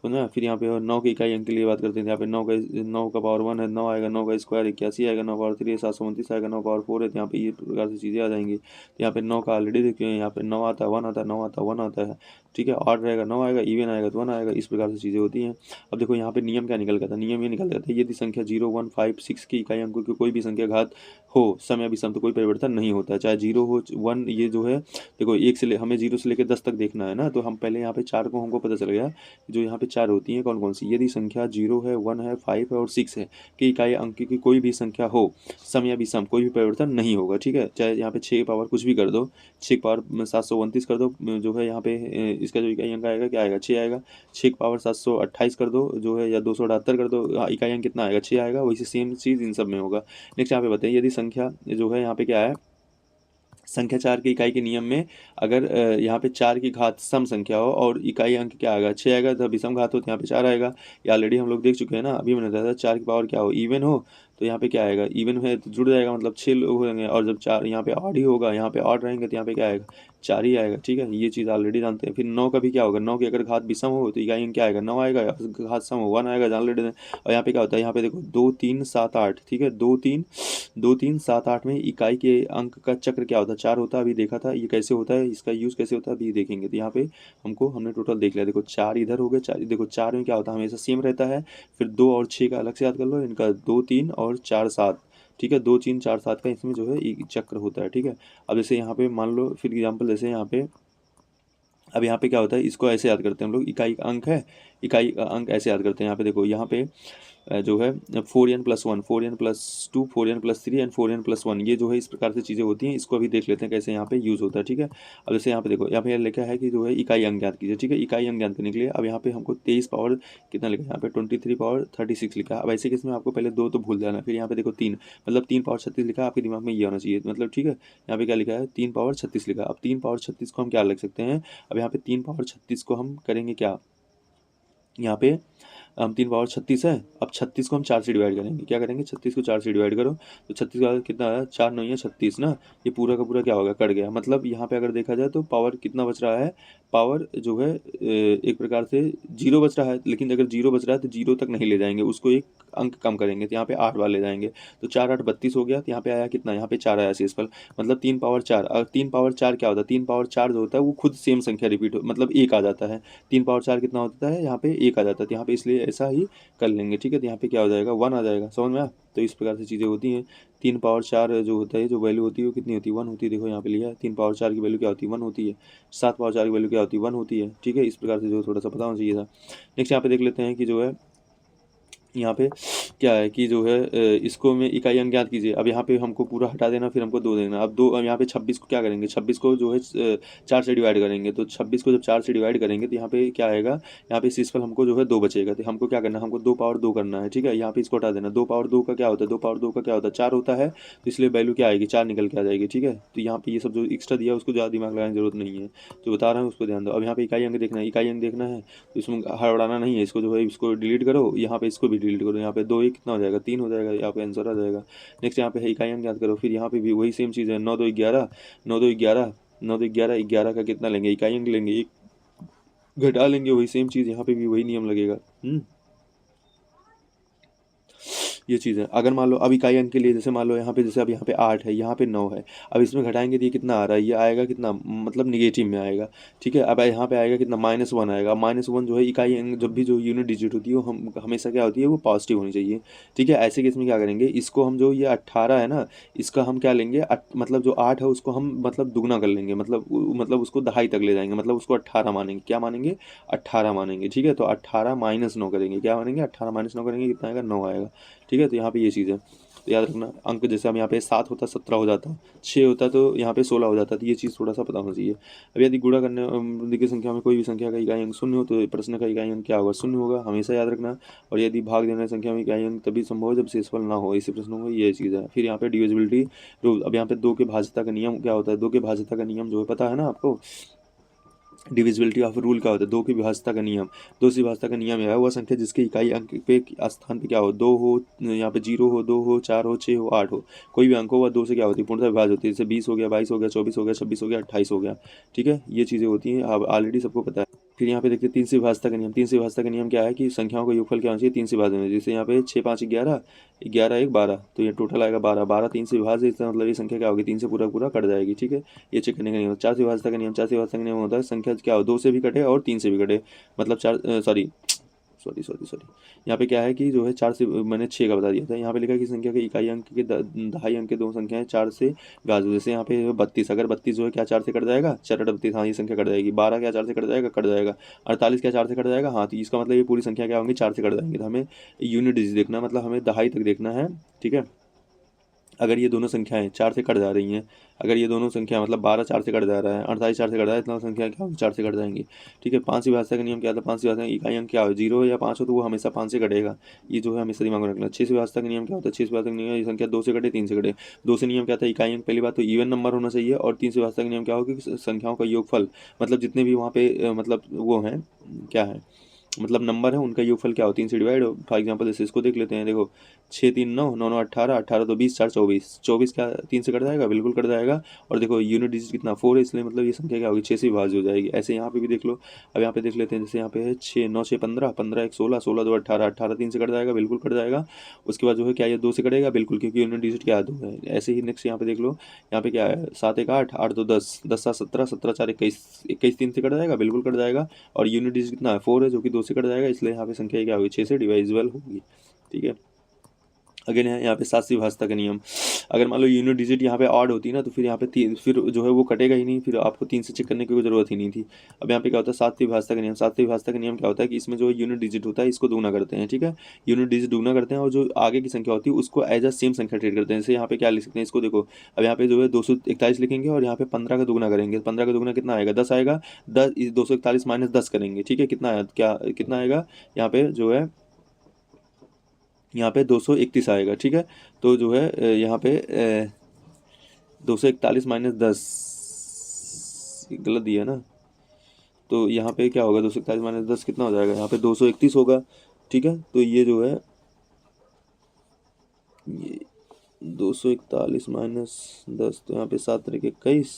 समझा। फिर यहाँ पे और 9 की इकाई अंक के लिए बात करते हैं। यहाँ पे 9 का पावर 1 है, 9 आएगा, 9 का स्क्वायर 81 आएगा, 9 पावर 3 है 729 आएगा, 9 पावर 4 है, तो यहाँ पे ये प्रकार से चीज़ें आ जाएंगी। तो यहाँ पे 9 का ऑलरेडी देखते हैं, यहाँ पे 9 आता है, 1 आता है, 9 आता है, 1 आता है, ठीक है। ऑड रहेगा 9 आएगा, इवन आएगा तो 1 आएगा। इस प्रकार से चीज़ें होती हैं। अब देखो यहाँ पे नियम क्या निकल गया था, नियम ये निकल गया था, यदि संख्या 0 1 5 6 की इकाई अंकों की कोई भी संख्या घात हो सम या विषम तो कोई परिवर्तन नहीं होता है, चाहे 0 हो 1। ये जो है देखो हमें 0 से लेकर 10 तक देखना है ना, तो हम पहले यहाँ पे 4 को हमको पता चल गया जो यहाँ पे 4 होती हैं कौन कौन सी। यदि संख्या 0 है 1 है 5 है और 6 है कि इकाई अंक की कोई भी संख्या हो सम या विषम कोई भी परिवर्तन नहीं होगा, ठीक है। चाहे यहाँ पे 6 पावर कुछ भी कर दो, 6 पावर 729 कर दो, जो है यहाँ पे इसका जो इकाई अंक आएगा क्या आएगा, 6 आएगा। 6 पावर 728 कर दो जो है, या 278 कर दो, इकाई अंक कितना आएगा, 6 आएगा। वैसे सेम चीज़ इन सब में होगा। नेक्स्ट यहाँ पे बताइए, यदि संख्या जो है यहाँ पे क्या है संख्या 4 के इकाई के नियम में अगर यहाँ पे 4 की घात सम संख्या हो और इकाई अंक क्या आएगा 6 आएगा, तो विषम घात हो तो यहाँ पे 4 आएगा। ये ऑलरेडी हम लोग देख चुके हैं ना, अभी मैंने बताया था 4 की पावर क्या हो इवन हो तो यहाँ पे क्या आएगा, इवन है तो जुड़ जाएगा मतलब 6 लोग होंगे, और जब 4 यहाँ पे ऑड ही होगा, यहाँ पे ऑड रहेंगे तो यहाँ पे क्या आएगा 4 ही आएगा। ठीक है, ये चीज़ ऑलरेडी जानते हैं। फिर 9 का भी क्या होगा, 9 की अगर घात विषम हो तो इकाई अंक क्या आएगा 9 आएगा, घात सम हो 1 आएगा, जान लेते हैं। और यहाँ पे क्या होता है, यहाँ पे देखो 2 3 7 8, ठीक है 2 3 7 8 में इकाई के अंक का चक्र क्या होता है 4 होता है। अभी देखा था ये कैसे होता है, इसका यूज़ कैसे होता है अभी देखेंगे। तो यहाँ पे हमने टोटल देख लिया, देखो 4 इधर हो गए, 4 देखो 4 में क्या होता है हमेशा सेम रहता है। फिर 2 और 6 का अलग से याद कर लो, इनका 2 3 और 4 7, ठीक है 2 3 4 7 का इसमें जो है एक चक्र होता है। ठीक है, अब जैसे यहाँ पे मान लो फिर एग्जाम्पल, जैसे यहाँ पे अब यहाँ पे क्या होता है, इसको ऐसे याद करते हैं हम लोग, इकाई का अंक है, इकाई का अंक ऐसे याद करते हैं। यहाँ पे देखो यहाँ पे जो है 4n+1 4n+2 4n+3 and 4n+1, ये जो है इस प्रकार से चीज़ें होती हैं। इसको अभी देख लेते हैं कैसे यहाँ पे यूज़ होता है। ठीक है, अब जैसे यहाँ पे देखो, यहाँ पे लिखा है कि जो है इकाई अंक ज्ञात कीजिए। ठीक है, इकाई अंक ज्ञात करने के लिए अब यहाँ पे हमको 23 पावर कितना लिखा है, यहाँ पे 23 पावर 36 लिखा है। अब ऐसे केस में आपको पहले 2 तो भूल जाना, फिर यहाँ पे देखो 3 मतलब 3 पावर 36 लिखा है, आपके दिमाग में ये होना चाहिए मतलब। ठीक है, यहाँ पे क्या लिखा है 3 पावर 36 लिखा है। अब 3 पावर 36 को हम क्या लिख सकते हैं, अब यहाँ पे 3 पावर 36 को हम करेंगे क्या, यहाँ पे हम 3 पावर 36 है, अब 36 को हम 4 से डिवाइड करेंगे। क्या करेंगे, 36 को 4 से डिवाइड करो तो 36 का कितना है 4 9 या 36 ना, ये पूरा का पूरा क्या होगा कट गया। मतलब यहाँ पे अगर देखा जाए तो पावर कितना बच रहा है, पावर जो है एक प्रकार से 0 बच रहा है। लेकिन अगर 0 बच रहा है तो 0 तक नहीं ले जाएंगे, उसको एक अंक कम करेंगे तो यहाँ पे 8 बार ले जाएंगे। तो 4 8 32 हो गया, तो यहाँ पे आया कितना, यहाँ पे 4 आया शेषफल। मतलब 3 पावर 4, और 3 पावर 4 क्या होता है, 3 पावर 4 जो होता है वो खुद सेम संख्या रिपीट हो मतलब 1 आ जाता है। 3 पावर 4 कितना होता है, यहाँ पे 1 आ जाता है, तो यहाँ पे इसलिए ऐसा ही कर लेंगे। ठीक है, तो यहाँ पे क्या हो जाएगा 1 आ जाएगा, समझ में आया। तो इस प्रकार से चीज़ें होती हैं। 3 पावर 4 जो होता है, जो वैल्यू होती है वो कितनी होती है 1 होती है। देखो यहाँ पे लिया है 3 पावर 4 की वैल्यू क्या होती है 1 होती है। 7 पावर 4 की वैल्यू क्या होती है 1 होती है। ठीक है, इस प्रकार से जो थोड़ा सा पता होना चाहिए था। नेक्स्ट यहाँ पे देख लेते हैं कि जो है यहाँ पे क्या है कि जो है इसको में इकाई अंक ज्ञात कीजिए। अब यहाँ पे हमको पूरा हटा देना, फिर हमको 2 देना। अब 2, अब यहाँ पे 26 को क्या करेंगे, 26 को जो है 4 से डिवाइड करेंगे। तो 26 को जब 4 से डिवाइड करेंगे तो यहाँ पे क्या आएगा, यहाँ पे शेषफल हमको जो है 2 बचेगा। तो हमको क्या करना है, हमको 2 पावर 2 करना है। ठीक है, यहाँ पे इसको हटा देना। 2 पावर 2 का क्या होता है, 2 पावर 2 का क्या होता है 4 होता है, तो इसलिए वैल्यू क्या आएगी 4 निकल के आ जाएगी। ठीक है, तो यहाँ पे ये सब जो एक्स्ट्रा दिया उसको ज़्यादा दिमाग लगाने की जरूरत नहीं है, जो बता रहा हूँ उसको ध्यान दो। अब यहाँ पे इकाई अंक देखना है, इकाई अंक देखना है तो इसमें हड़बड़ाना नहीं है, इसको जो है इसको डिलीट करो, यहाँ पे इसको भी डिलीट करो। यहाँ पे 2 1 कितना हो जाएगा 3 हो जाएगा, यहाँ पे आंसर आ जाएगा। नेक्स्ट यहाँ पे है इकाई अंक याद करो, फिर यहाँ पे भी वही सेम चीज़ है 9 2 11 9 2 11 9 2 11 11 का कितना लेंगे इकाई अंक लेंगे, एक घटा लेंगे, वही सेम चीज़ यहाँ पे भी वही नियम लगेगा। ये चीज़ है। अगर मान लो अब इकाई अंक के लिए जैसे मान लो यहाँ पे, जैसे अब यहाँ पे 8 है, यहाँ पे 9 है, अब इसमें घटाएंगे तो ये कितना आ रहा है, ये आएगा कितना मतलब निगेटिव में आएगा। ठीक है, अब यहाँ पे आएगा कितना -1 आएगा। -1 जो है इकाई अंक जब भी जो यूनिट डिजिट होती है वो हम हमेशा क्या होती है वो पॉजिटिव होनी चाहिए। ठीक है, ऐसे केस में क्या करेंगे, इसको हम जो ये 18 है ना, इसका हम क्या लेंगे मतलब जो 8 है उसको हम मतलब दुगना कर लेंगे, मतलब उसको दहाई तक ले जाएंगे, मतलब उसको 18 मानेंगे। क्या मानेंगे 18 मानेंगे। ठीक है, तो 18 -9 करेंगे, क्या मानेंगे 18 -9 करेंगे, कितना आएगा 9 आएगा। ठीक है, तो यहाँ पे ये चीज़ है, तो याद रखना। अंक जैसे हम यहाँ पे 7 होता 17 हो जाता, 6 होता तो यहाँ पे 16 हो जाता, तो ये चीज़ थोड़ा सा पता होना चाहिए। अब यदि गुणा करने की संख्या में कोई भी संख्या का इकाई अंक शून्य हो तो प्रश्न का इकाई अंक क्या होगा, शून्य होगा, हमेशा याद रखना। और यदि भाग देने संख्या में इकाई अंक तभी संभव है जब शेषफल ना हो, ऐसे प्रश्नों में ये चीज़ है। फिर यहाँ पे डिविजिबिलिटी रूल, अब यहाँ पे 2 के भाज्यता का नियम क्या होता है, 2 के भाज्यता का नियम जो है पता है ना आपको, डिविजिबिलिटी ऑफ रूल क्या होता है, 2 की विभाज्यता का नियम। 2 से विभाज्यता का नियम है वह संख्या जिसके इकाई अंक पे स्थान पे क्या हो 2 हो, यहाँ पे 0 हो 2 हो 4 हो 6 हो 8 हो, कोई भी अंक हो वह 2 से क्या होती है पूर्णतः विभाज्य होती है। जैसे 20 हो गया 22 हो गया 24 हो गया 26 हो गया 28 हो गया। ठीक है, ये चीज़ें होती हैं, अब ऑलरेडी सबको पता है। फिर यहाँ पे देखते हैं 3 से विभाज्यता का नियम। 3 से विभाज्यता का नियम क्या है कि संख्याओं का योगफल क्या होना चाहिए 3 से विभाज्य में। जैसे यहाँ पे 6 5 11 11 1 12, तो ये टोटल आएगा 12 12 3 से विभाज्य, इसका मतलब ये संख्या क्या होगी 3 से पूरा पूरा कट जाएगी। ठीक है, ये चेक करने का नियम। 4 से विभाज्यता का नियम, 4 से विभाज्यता का नियम होता है संख्या क्या हो 2 से भी कटे और 3 से भी कटे, मतलब 4 सॉरी यहाँ पे क्या है कि जो है 4 से मैंने 6 का बता दिया था। यहाँ पे लिखा है कि संख्या के इकाई अंक के दहाई अंक के 2 संख्याएं 4 से विभाज्य। जैसे यहाँ पे 32, अगर 32 जो है क्या 4 से कट जाएगा 4 32, हाँ ये संख्या कट जाएगी। 12 क्या 4 से कट जाएगा, कट जाएगा। 48 क्या 4 से कट जाएगा, हाँ, तो इसका मतलब ये पूरी संख्या क्या होंगी 4 से कट जाएंगे। तो हमें यूनिट डिजिट देखना है, मतलब हमें दहाई तक देखना है। ठीक है, अगर ये दोनों संख्याएं 4 से कट जा रही हैं, अगर ये दोनों संख्या मतलब 12 4 से कट जा रहा है, 48 4 से कट जा रहा है, इतना संख्या क्या होगी 4 से कट जाएंगी। ठीक है, 5 विभाजक का नियम क्या था, 5 विभाजक इकाई अंक क्या हो, 0 हो या 5 हो तो वो हमेशा 5 से कटेगा, ये जो है हमेशा दिमाग में रखना। 6 विभाजक का नियम क्या होता है, 6 विभाजक नियम ये संख्या 2 से कटे 3 से कटे। 2 से नियम क्या था, इकाई अंक पहली बात तो इवन नंबर होना चाहिए, और 3 से विभाजक का नियम क्या होगा कि संख्याओं का योगफल, मतलब जितने भी वहाँ पे मतलब वो हैं क्या है, मतलब नंबर है उनका योगफल क्या हो, 3 से डिवाइड हो। फॉर एग्जाम्पल जैसे इसको देख लेते हैं, देखो 6 3 9, 9 9 18, 18 तो 20, 4 24, 24 क्या 3 से कट जाएगा, बिल्कुल कट जाएगा। और देखो यूनिट डिजिट कितना 4 है, इसलिए मतलब ये संख्या क्या होगी 6 से विभाज्य हो जाएगी। ऐसे यहाँ पे भी देख लो, अब यहाँ पे देख लेते हैं, जैसे यहाँ पे है 6 9 6 15, 15 1 16, 16 2 18, 18 3 से कट जाएगा, बिल्कुल कट जाएगा। उसके बाद जो है क्या ये 2 से कटेगा, बिल्कुल, क्योंकि यूनिट डिजिट क्या है 2 है। ऐसे ही नेक्स्ट यहाँ पे देख लो, यहाँ पे क्या है 7 1 8, 8 2 10, 10 7 17, 17 4 21, 21 3 से कट जाएगा, बिल्कुल कट जाएगा। और यूनिट डिजिट कितना है 4 है, जो कि 2 से कट जाएगा, इसलिए यहाँ पे संख्या क्या होगी 6 से डिवाइजिबल होगी। ठीक है, अगेन है यहाँ पे 7 से विभाजता का नियम। अगर मान लो यूनिट डिजिट यहाँ पे ऑड होती ना, तो फिर यहाँ पे 3, फिर जो है वो कटेगा ही नहीं, फिर आपको 3 से चेक करने की कोई जरूरत ही नहीं थी। अब यहाँ पे क्या होता है 7 से विभाजता का नियम। 7 से विभाजता का नियम क्या होता है कि इसमें जो यूनिट डिजिट होता है इसको दुगना करते हैं। ठीक है, यूनिट डिजिट दुगना करते हैं, और जो आगे की संख्या होती है उसको एज अ सेम संख्या ट्रीट करते हैं। जैसे यहाँ पे क्या लिख सकते हैं, इसको देखो, अब यहाँ पे जो है 241 लिखेंगे, और यहाँ पे 15 का दुगना करेंगे, 15 का दुगना कितना आएगा 10 आएगा, 10 241 माइनस 10 करेंगे। ठीक है, कितना आया, क्या कितना आएगा यहाँ पे जो है, यहाँ पे 231 आएगा। ठीक है, तो जो है यहाँ पे 241 माइनस 10 गलत दिया ना, तो यहाँ पे क्या होगा 241 माइनस 10 कितना हो जाएगा, यहाँ पे 231 होगा। ठीक है, तो ये जो है ये 241 माइनस 10, तो यहाँ पे 7 तरीके 21।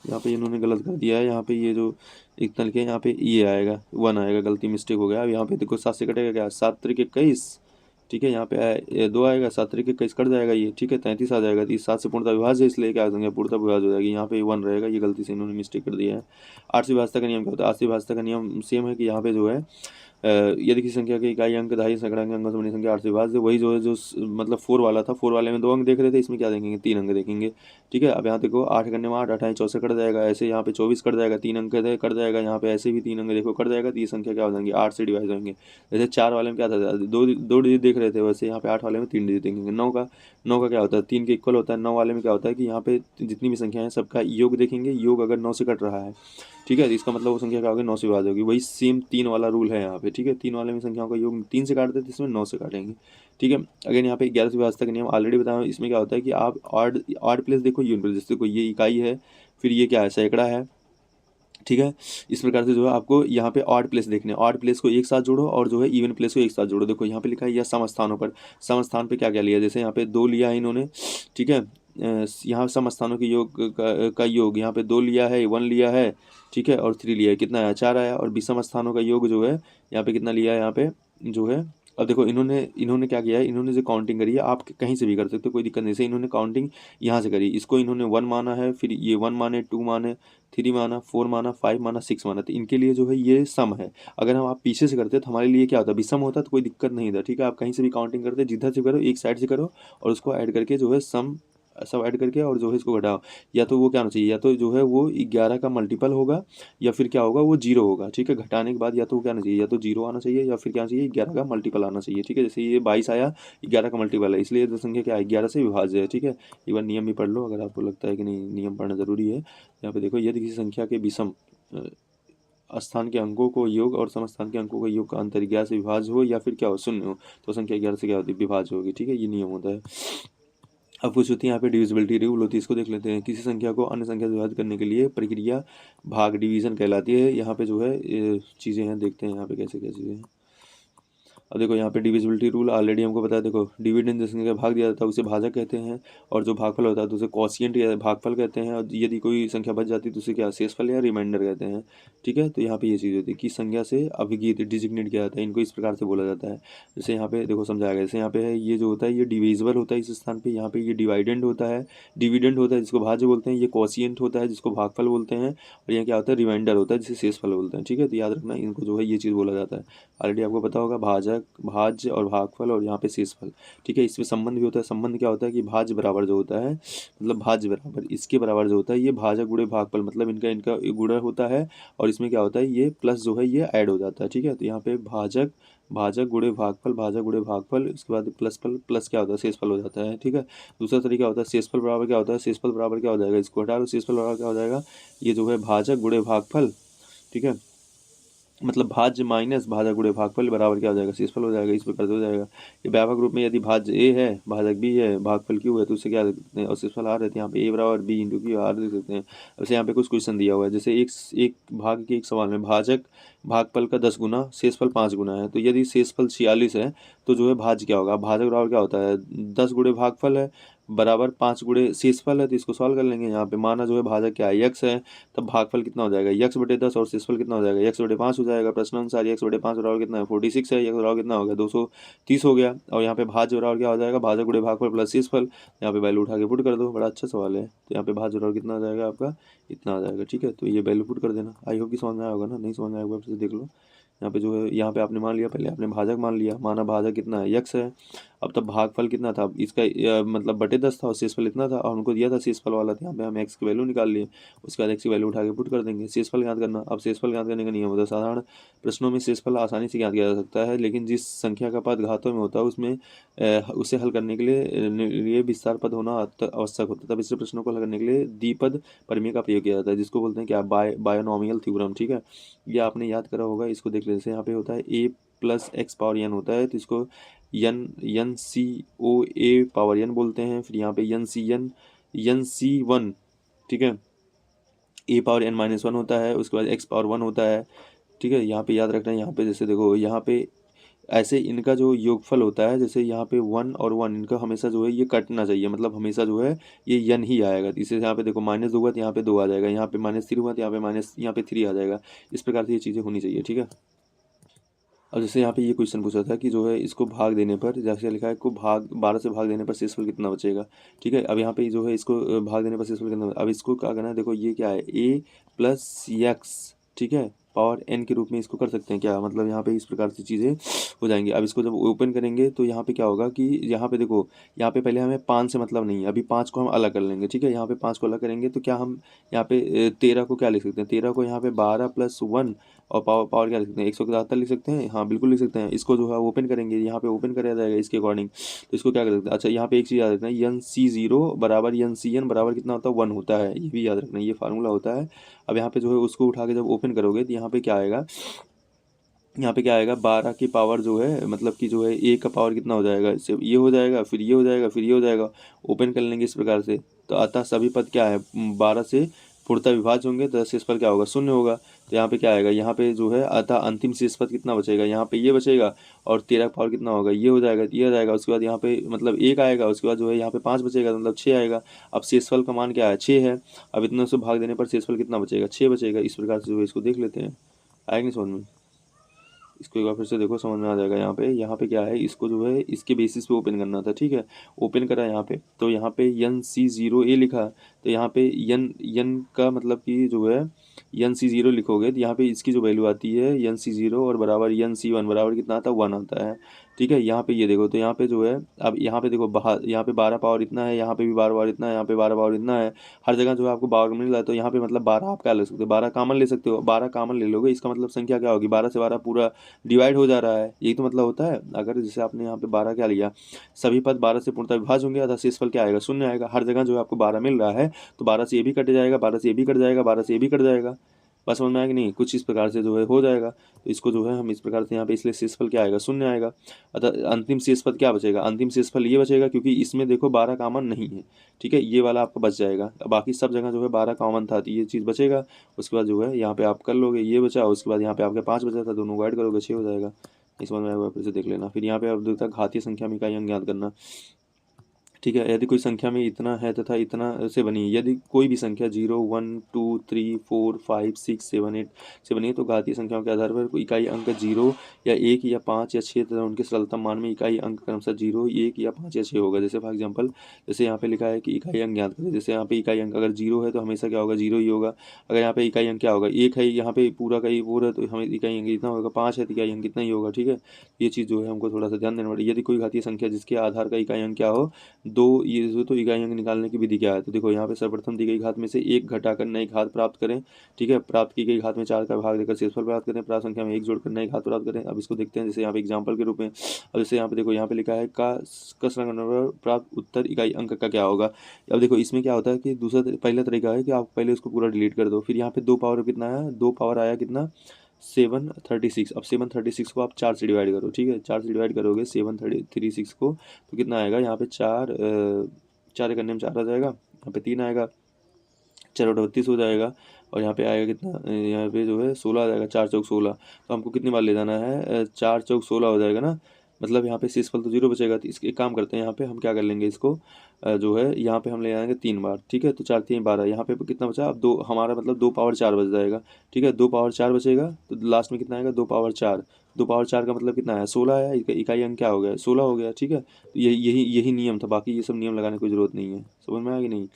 यहाँ पे इन्होंने गलत कर दिया है, यहाँ पे ये जो इतना लिखे यहाँ पे ये आएगा 1 आएगा, गलती मिस्टेक हो गया। अब यहाँ पे देखो 7 से कटेगा क्या, 7 तरीके 21। ठीक है, यहाँ पे ये 2 आएगा, 7 तरीके 21 कट जाएगा ये। ठीक है, 33 आ जाएगा, 30 7 से पूर्णता विभाज्य है, इसलिए क्या आ जाएंगे पूर्णता विभाज्य हो जाएगी, यहाँ पे 1 रहेगा, ये गलती से इन्होंने मिस्टेक कर दिया है। 8 से विभाजता का नियम क्या होता है, 8 से विभाजता का नियम सेम है कि यहाँ पे जो है यदि किसी संख्या की इकाई अंक दहाई सैकड़ा अंकों से बनी संख्या 8 से विभाज्य, वही जो है जो मतलब 4 वाला था, 4 वाले में 2 अंक देख रहे थे, इसमें क्या देखेंगे 3 अंक देखेंगे। ठीक है, अब यहाँ देखो 8 करने में 8, 8 64 कट जाएगा, ऐसे यहाँ पे 24 कट जाएगा, 3 अंक है कट जाएगा, यहाँ पे ऐसे भी 3 अंक देखो कट जाएगा, तो ये संख्या क्या हो जाएंगी 8 से डिवाइड होंगे। जैसे 4 वाले में क्या था, दो डिजिट देख रहे थे, वैसे यहाँ पे 8 वाले में 3 डिजिट देखेंगे। 9 का क्या होता है 3 के इक्वल होता है। 9 वाले में क्या होता है कि यहाँ पे जितनी भी संख्या है सबका योग देखेंगे, योग अगर 9 से कट रहा है, ठीक है, तो इसका मतलब वो संख्या क्या होगी 9 से विभाज्य होगी। वही सेम 3 वाला रूल है यहाँ पे। ठीक है, 3 वाले में संख्याओं का योग 3 से काटते थे, इसमें 9 से काटेंगे। ठीक है, अगर यहाँ पे 11 से विभाजता का नियम ऑलरेडी बताया, इसमें क्या होता है कि आप ऑड ऑड प्लेस देखो, यूनिट प्लेस, जैसे कोई ये इकाई है, फिर ये क्या है सैकड़ा है। ठीक है, इस प्रकार से जो है आपको यहाँ पे ऑड प्लेस देखने, ऑड प्लेस को एक साथ जोड़ो और जो है इवन प्लेस को एक साथ जोड़ो। देखो यहाँ पे लिखा है या सम स्थानों पर, सम स्थान पे क्या क्या लिया, जैसे यहाँ पे 2 लिया है इन्होंने। ठीक है, यहाँ सम स्थानों के योग का योग यहाँ पे 2 लिया है, 1 लिया है। ठीक है, और 3 लिया है, कितना आया 4 आया। और विषम स्थानों का योग जो है यहाँ पे कितना लिया है, यहाँ पे जो है, अब देखो इन्होंने क्या किया है, इन्होंने जो काउंटिंग करी है आप कहीं से भी कर सकते हो, कोई दिक्कत नहीं। जैसे इन्होंने काउंटिंग यहाँ से करी, इसको इन्होंने 1 माना है, फिर ये 1 माने, 2 माने, 3 माना, 4 माना, 5 माना, 6 माना, तो इनके लिए जो है ये सम है। अगर हम आप पीछे से करते तो हमारे लिए क्या होता है विषम होता, तो कोई दिक्कत नहीं था। ठीक है, आप कहीं से भी काउंटिंग करते जिधर से करो एक साइड से करो, और उसको ऐड करके जो है सम सब ऐड करके और जो है इसको घटाओ। या तो वो क्या होना चाहिए, या तो जो है वो 11 का मल्टीपल होगा, या फिर क्या होगा वो 0 होगा। ठीक है, घटाने के बाद या तो वो क्या आना चाहिए, या तो 0 आना चाहिए, या फिर क्या चाहिए 11 का मल्टीपल आना चाहिए। ठीक है, जैसे ये 22 आया, 11 का मल्टीपल है, इसलिए ये संख्या क्या है 11 से विभाज्य है। ठीक है, एक बार नियम भी पढ़ लो अगर आपको लगता है कि नहीं नियम पढ़ना जरूरी है। यहाँ पे देखो यदि किसी संख्या के विषम स्थान के अंकों को योग और समस्थान के अंकों का योग का अंतर 11 से विभाज्य हो, या फिर क्या हो शून्य हो, तो संख्या 11 से क्या होती है विभाज्य होगी। ठीक है, ये नियम होता है। अब कुछ होती है यहाँ पे डिविजिबिलिटी रूल होती है, इसको देख लेते हैं। किसी संख्या को अन्य संख्या से विभाजित करने के लिए प्रक्रिया भाग डिवीजन कहलाती है। यहाँ पे जो है चीज़ें हैं, देखते हैं यहाँ पे कैसे क्या चीज़ें हैं। अब देखो यहाँ पे डिविजिबिलिटी रूल ऑलरेडी हमको पता है। देखो डिविडेंड जिस संख्या का भाग दिया जाता है उसे भाजक कहते हैं, और जो भागफल होता है तो उसे कॉशियंट या भागफल कहते हैं, और यदि कोई संख्या बच जाती है तो उसे क्या शेषफल या रिमाइंडर कहते हैं। ठीक है, तो यहाँ पे ये चीज़ होती है कि संख्या से अभिगीत डिजिग्नेट किया जाता है, इनको इस प्रकार से बोला जाता है। जैसे यहाँ पे देखो समझाया गया, जैसे यहाँ पे है ये जो होता है ये डिविजिबल होता है इस स्थान पे, यहाँ पे ये डिवाइडेंड होता है, डिविडेंड होता है जिसको भाज्य बोलते हैं, ये कॉशियंट होता है जिसको भागफल बोलते हैं, और यहाँ क्या होता है रिमाइंडर होता है जिसे शेषफल बोलते हैं। ठीक है, तो याद रखना इनको जो है ये चीज़ बोला जाता है। ऑलरेडी आपको पता होगा भाजक, भाज्य और भागफल, और यहाँ पे शेषफल। ठीक है, इसमें संबंध भी होता है। संबंध क्या होता है कि भाज्य बराबर जो होता है, मतलब भाज्य बराबर इसके बराबर जो होता है ये भाजक गुणे भागफल, मतलब इनका इनका गुणा होता है, और इसमें क्या होता है ये प्लस जो है ये ऐड हो जाता है। ठीक है, तो यहाँ पे भाजक भाजक गुणे भागफल, भाजक गुणे भागफल, उसके बाद प्लस फल, प्लस क्या होता है शेषफल हो जाता है, ठीक है। दूसरा तरीका होता है शेषफल बराबर क्या होता है, शेषफल बराबर क्या हो जाएगा, इसको हटा लो, शेषफल बराबर क्या हो जाएगा, ये जो है भाजक गुणे भागफल, ठीक है, मतलब भाज्य माइनस भाजक गुणे भागफल बराबर क्या हो जाएगा, शेषफल हो जाएगा। इस प्रकार से हो जाएगा। ये व्यापक रूप में यदि भाज्य ए है, भाजक बी है, भागफल क्यू है, तो उससे क्या लिख सकते हैं, और शेषफल आर रहते हैं। यहाँ पे ए बराबर बी इंटू क्यू आर लिख सकते हैं। वैसे यहाँ पे कुछ क्वेश्चन दिया हुआ है, जैसे एक एक भाग के एक सवाल में भाजक भागफल का 10 गुना, शेषफल 5 गुना है, तो यदि शेषफल 46 है तो जो है भाज्य क्या होगा, भाजक बराबर क्या होता है, 10 गुणे भागफल है बराबर 5 गुणे शेषफल है, तो इसको सॉल्व कर लेंगे। यहाँ पे माना जो है भाजक क्या है, यक्स है, तब भागफल कितना हो जाएगा, यक्स बटे 10, और शेषफल कितना हो जाएगा, यक्स बटे 5 हो जाएगा। प्रश्न अनुसार यक्स बटे 5 बराबर कितना है, 46 है, यक्स बराबर कितना हो गया, 230 हो गया। और यहाँ पे भाज्य बराबर क्या हो जाएगा, भाजक गुणे भागफल प्लस शेषफल, यहाँ पे वैल्यू उठा के पुट कर दो। बड़ा अच्छा सवाल है। तो यहाँ पे भाज्य बराबर कितना हो जाएगा आपका, इतना आ जाएगा, ठीक है। तो ये वैल्यू पुट कर देना। आई होप कि समझ में आया होगा ना, नहीं समझ में आएगा फिर से देख लो। यहाँ पे जो है, यहाँ पे आपने मान लिया, पहले आपने भाजक मान लिया, माना भाजक कितना है, यक्स है। अब तब भागफल कितना था, इसका मतलब बटे 10 था, और शेषफल इतना था, और उनको दिया था शेषफल वाला, तो यहाँ पे हम एक्स की वैल्यू निकाल लिए। उसके बाद एक्स की वैल्यू उठा के पुट कर देंगे। शेषफल ज्ञात करना। अब शेषफल ज्ञात करने का नियम होता है, साधारण प्रश्नों में शेषफल आसानी से ज्ञात किया जा सकता है, लेकिन जिस संख्या का पद घातों में होता है उसमें उसे हल करने के लिए विस्तार पद होना आवश्यक होता है। तब इस प्रश्नों को हल करने के लिए द्विपद प्रमेय का प्रयोग किया जाता है, जिसको बोलते हैं क्या, बायनोमियल थ्योरम, ठीक है। ये आपने याद करा होगा, इसको देख लेते हैं। यहाँ पे होता है ए प्लस एक्स पावर एन होता है, तो इसको एन सी ओ ए पावर एन बोलते हैं। फिर यहाँ पे एन सी वन, ठीक है, ए पावर एन माइनस वन होता है। उसके बाद एक्स पावर वन होता है, ठीक है। यहाँ पे याद रखना है, यहाँ पे जैसे देखो, यहाँ पे ऐसे इनका जो योगफल होता है, जैसे यहाँ पे 1 और 1, इनका हमेशा जो है ये कटना चाहिए, मतलब हमेशा जो है ये यन ही आएगा। तो इसे यहाँ पे देखो माइनस 2 हुआ तो यहाँ पे 2 आ जाएगा, यहाँ पे -3 हुआ तो यहाँ पे 3 आ जाएगा। इस प्रकार से ये चीज़ें होनी चाहिए, ठीक है। अब जैसे यहाँ पे ये क्वेश्चन पूछा था कि जो है इसको भाग देने पर, जैसे लिखा है को भाग 12 से भाग देने पर शेषफल कितना बचेगा, ठीक है। अब यहाँ पे जो है इसको भाग देने पर शेषफल कितना, अब इसको क्या करना है, देखो ये क्या है, ए प्लस एक्स, ठीक है, पावर एन के रूप में इसको कर सकते हैं क्या, मतलब यहाँ पे इस प्रकार से चीज़ें हो जाएंगी। अब इसको जब ओपन करेंगे तो यहाँ पे क्या होगा कि यहाँ पे देखो, यहाँ पे पहले हमें 5 से मतलब नहीं है, अभी 5 को हम अलग कर लेंगे, ठीक है। यहाँ पे 5 को अलग करेंगे तो क्या हम यहाँ पे 13 को क्या लिख सकते हैं, 13 को यहाँ पे 12 प्लस 1, और पावर पावर क्या लिख सकते हैं, 177 लिख सकते हैं, हाँ बिल्कुल लिख सकते हैं। इसको जो है ओपन करेंगे, यहाँ पे ओपन कराया जाएगा इसके अकॉर्डिंग, तो इसको क्या कर सकते हैं, अच्छा यहाँ पे एक चीज़ याद रखना है, एन सी जीरो बराबर एन सी एन बराबर कितना होता है, 1 होता है, ये भी याद रखना है, ये फार्मूला होता है। अब यहाँ पे जो है उसको उठा के जब ओपन करोगे तो यहाँ पे क्या आएगा, यहाँ पे क्या आएगा, 12 की पावर जो है, मतलब कि जो है ए का पावर कितना हो जाएगा, इससे ये हो जाएगा, फिर ये हो जाएगा, फिर ये हो जाएगा, ओपन कर लेंगे इस प्रकार से। तो अतः सभी पद क्या है, 12 से पूर्णतः विभाज्य होंगे, तो शेषफल क्या होगा, शून्य होगा। तो यहाँ पे क्या आएगा, यहाँ पे जो है अतः अंतिम शेषपद कितना बचेगा, यहाँ पे ये बचेगा, और 13 का पावर कितना होगा, ये हो जाएगा, ये हो जाएगा। उसके बाद यहाँ पे मतलब 1 आएगा, उसके बाद जो है यहाँ पे 5 बचेगा, तो मतलब 6 आएगा। अब शेषफल का मान क्या है, 6 है। अब इतना से भाग देने पर शेषफल कितना बचेगा, 6 बचेगा। इस प्रकार से जो है इसको देख लेते हैं, आएगा नहीं समझ में। इसको एक बार फिर से देखो, समझ में आ जाएगा। यहाँ पे क्या है, इसको जो है इसके बेसिस पे ओपन करना था, ठीक है। ओपन करा यहाँ पे, तो यहाँ पे एन सी जीरो ए लिखा, तो यहाँ पे यन यन का मतलब कि जो है एन सी जीरो लिखोगे तो यहाँ पे इसकी जो वैल्यू आती है एन सी जीरो और बराबर एन सी वन बराबर कितना आता है, 1 आता है, ठीक है। यहाँ पे ये देखो, तो यहाँ पे जो है, अब यहाँ पे देखो यहाँ पे 12 पावर इतना है, यहाँ पे भी 12 पावर इतना है, यहाँ पे 12 पावर इतना है, हर जगह जो है आपको 12 मिल रहा है। तो यहाँ पे मतलब 12 आप क्या ले सकते हो, 12 कामन ले सकते हो, 12 कामन ले लोगे, इसका मतलब संख्या क्या होगी, 12 से 12 पूरा डिवाइड हो जा रहा है, यही तो मतलब होता है। अगर जैसे आपने यहाँ पे 12 क्या लिया, सभी पद 12 से पूर्णतः विभाज्य होंगे, अतः शेषफल क्या आएगा, शून्य आएगा। हर जगह जो है आपको 12 मिल रहा है, तो 12 से ये भी कट जाएगा, 12 से ये भी कट जाएगा, 12 से ये भी कट जाएगा। बस समझ में आया कि नहीं, कुछ इस प्रकार से जो है हो जाएगा। तो इसको जो है हम इस प्रकार से यहाँ पे, इसलिए शेषफल क्या आएगा, शून्य आएगा। अतः अंतिम शेषपद क्या बचेगा, अंतिम शेषफल ये बचेगा, क्योंकि इसमें देखो 12 कॉमन नहीं है, ठीक है, ये वाला आपका बच जाएगा। बाकी सब जगह जो है 12 कॉमन था, तो ये चीज़ बचेगा। उसके बाद जो है यहाँ पे आप कर लोगे, ये बचा, उसके बाद यहाँ पे आपके 5 बचा था, दोनों को ऐड करोगे 6 हो जाएगा। इस समझ में आएगा, फिर से देख लेना। फिर यहाँ पे आप देखता घातीय संख्या में इकाई अंक ज्ञात करना, ठीक है। यदि कोई संख्या में इतना है तथा इतना से बनी है, यदि कोई भी संख्या 0 1 2 3 4 5 6 7 8 से बनी है, तो घातीय संख्याओं के आधार पर कोई इकाई अंक 0 या 1 या 5 या 6 तथा उनके सरलतम मान में इकाई अंक क्रमशः 0 1 या 5 या 6 होगा। जैसे फॉर एग्जाम्पल, जैसे यहाँ पे लिखा है कि इकाई अंक ज्ञात करें, जैसे यहाँ पे इकाई अंक अगर 0 है तो हमेशा क्या होगा, 0 ही होगा। अगर यहाँ पे इकाई अंक क्या होगा, 1 है, यहाँ पे पूरा का ही पूरा, तो हमें इकाई अंक इतना होगा, 5 है तो इकाई अंक कितना ही होगा, ठीक है। ये चीज़ जो है हमको थोड़ा सा ध्यान देना पड़ेगा। यदि कोई घातीय संख्या जिसके आधार का इकाई अंक क्या हो दो ये तो इकाई अंक निकालने की विधि क्या है, तो देखो यहाँ पे सर्वप्रथम दी गई घात में से एक घटाकर नई घात प्राप्त करें। ठीक है, प्राप्त की गई घात में 4 का भाग देकर शेषफल प्राप्त करें, प्राप्त संख्या में एक जोड़कर नई घात प्राप्त करें। अब इसको देखते हैं, जैसे यहाँ पे एग्जाम्पल के रूप में। अब जैसे यहाँ पे देखो, यहाँ पे लिखा है का प्राप्त उत्तर इकाई अंक का क्या होगा। अब देखो इसमें क्या होता है कि पहला तरीका है कि आप पहले उसको पूरा डिलीट कर दो, फिर यहाँ पे 2 पावर कितना आया, 2 पावर आया कितना 736। अब 736 को आप 4 से डिवाइड करो। ठीक है, 4 से डिवाइड करोगे 736 को, तो कितना आएगा यहाँ पे 4 करने में 4 आ जाएगा, यहाँ पे 3 आएगा, 4 32 हो जाएगा, और यहाँ पे आएगा कितना, यहाँ पे जो है 16 आ जाएगा, 4 चौक 16। तो हमको कितनी बार ले जाना है, 4 चौक 16 हो जाएगा ना, मतलब यहाँ पे शेषफल तो 0 बचेगा। तो इसके एक काम करते हैं, यहाँ पे हम क्या कर लेंगे, इसको जो है यहाँ पे हम ले आएंगे 3 बार। ठीक है, तो 4 3 12, यहाँ पे कितना बचा, अब 2 हमारा मतलब 2 पावर 4 बच जाएगा। ठीक है, 2 पावर 4 बचेगा, तो लास्ट में कितना आएगा 2 पावर 4। 2 पावर 4 का मतलब कितना है 16 आया, इकाई अंक क्या हो गया 16 हो गया। ठीक है, तो यही नियम था, बाकी ये सब नियम लगाने की कोई जरूरत नहीं है। समझ में आ गई नहीं,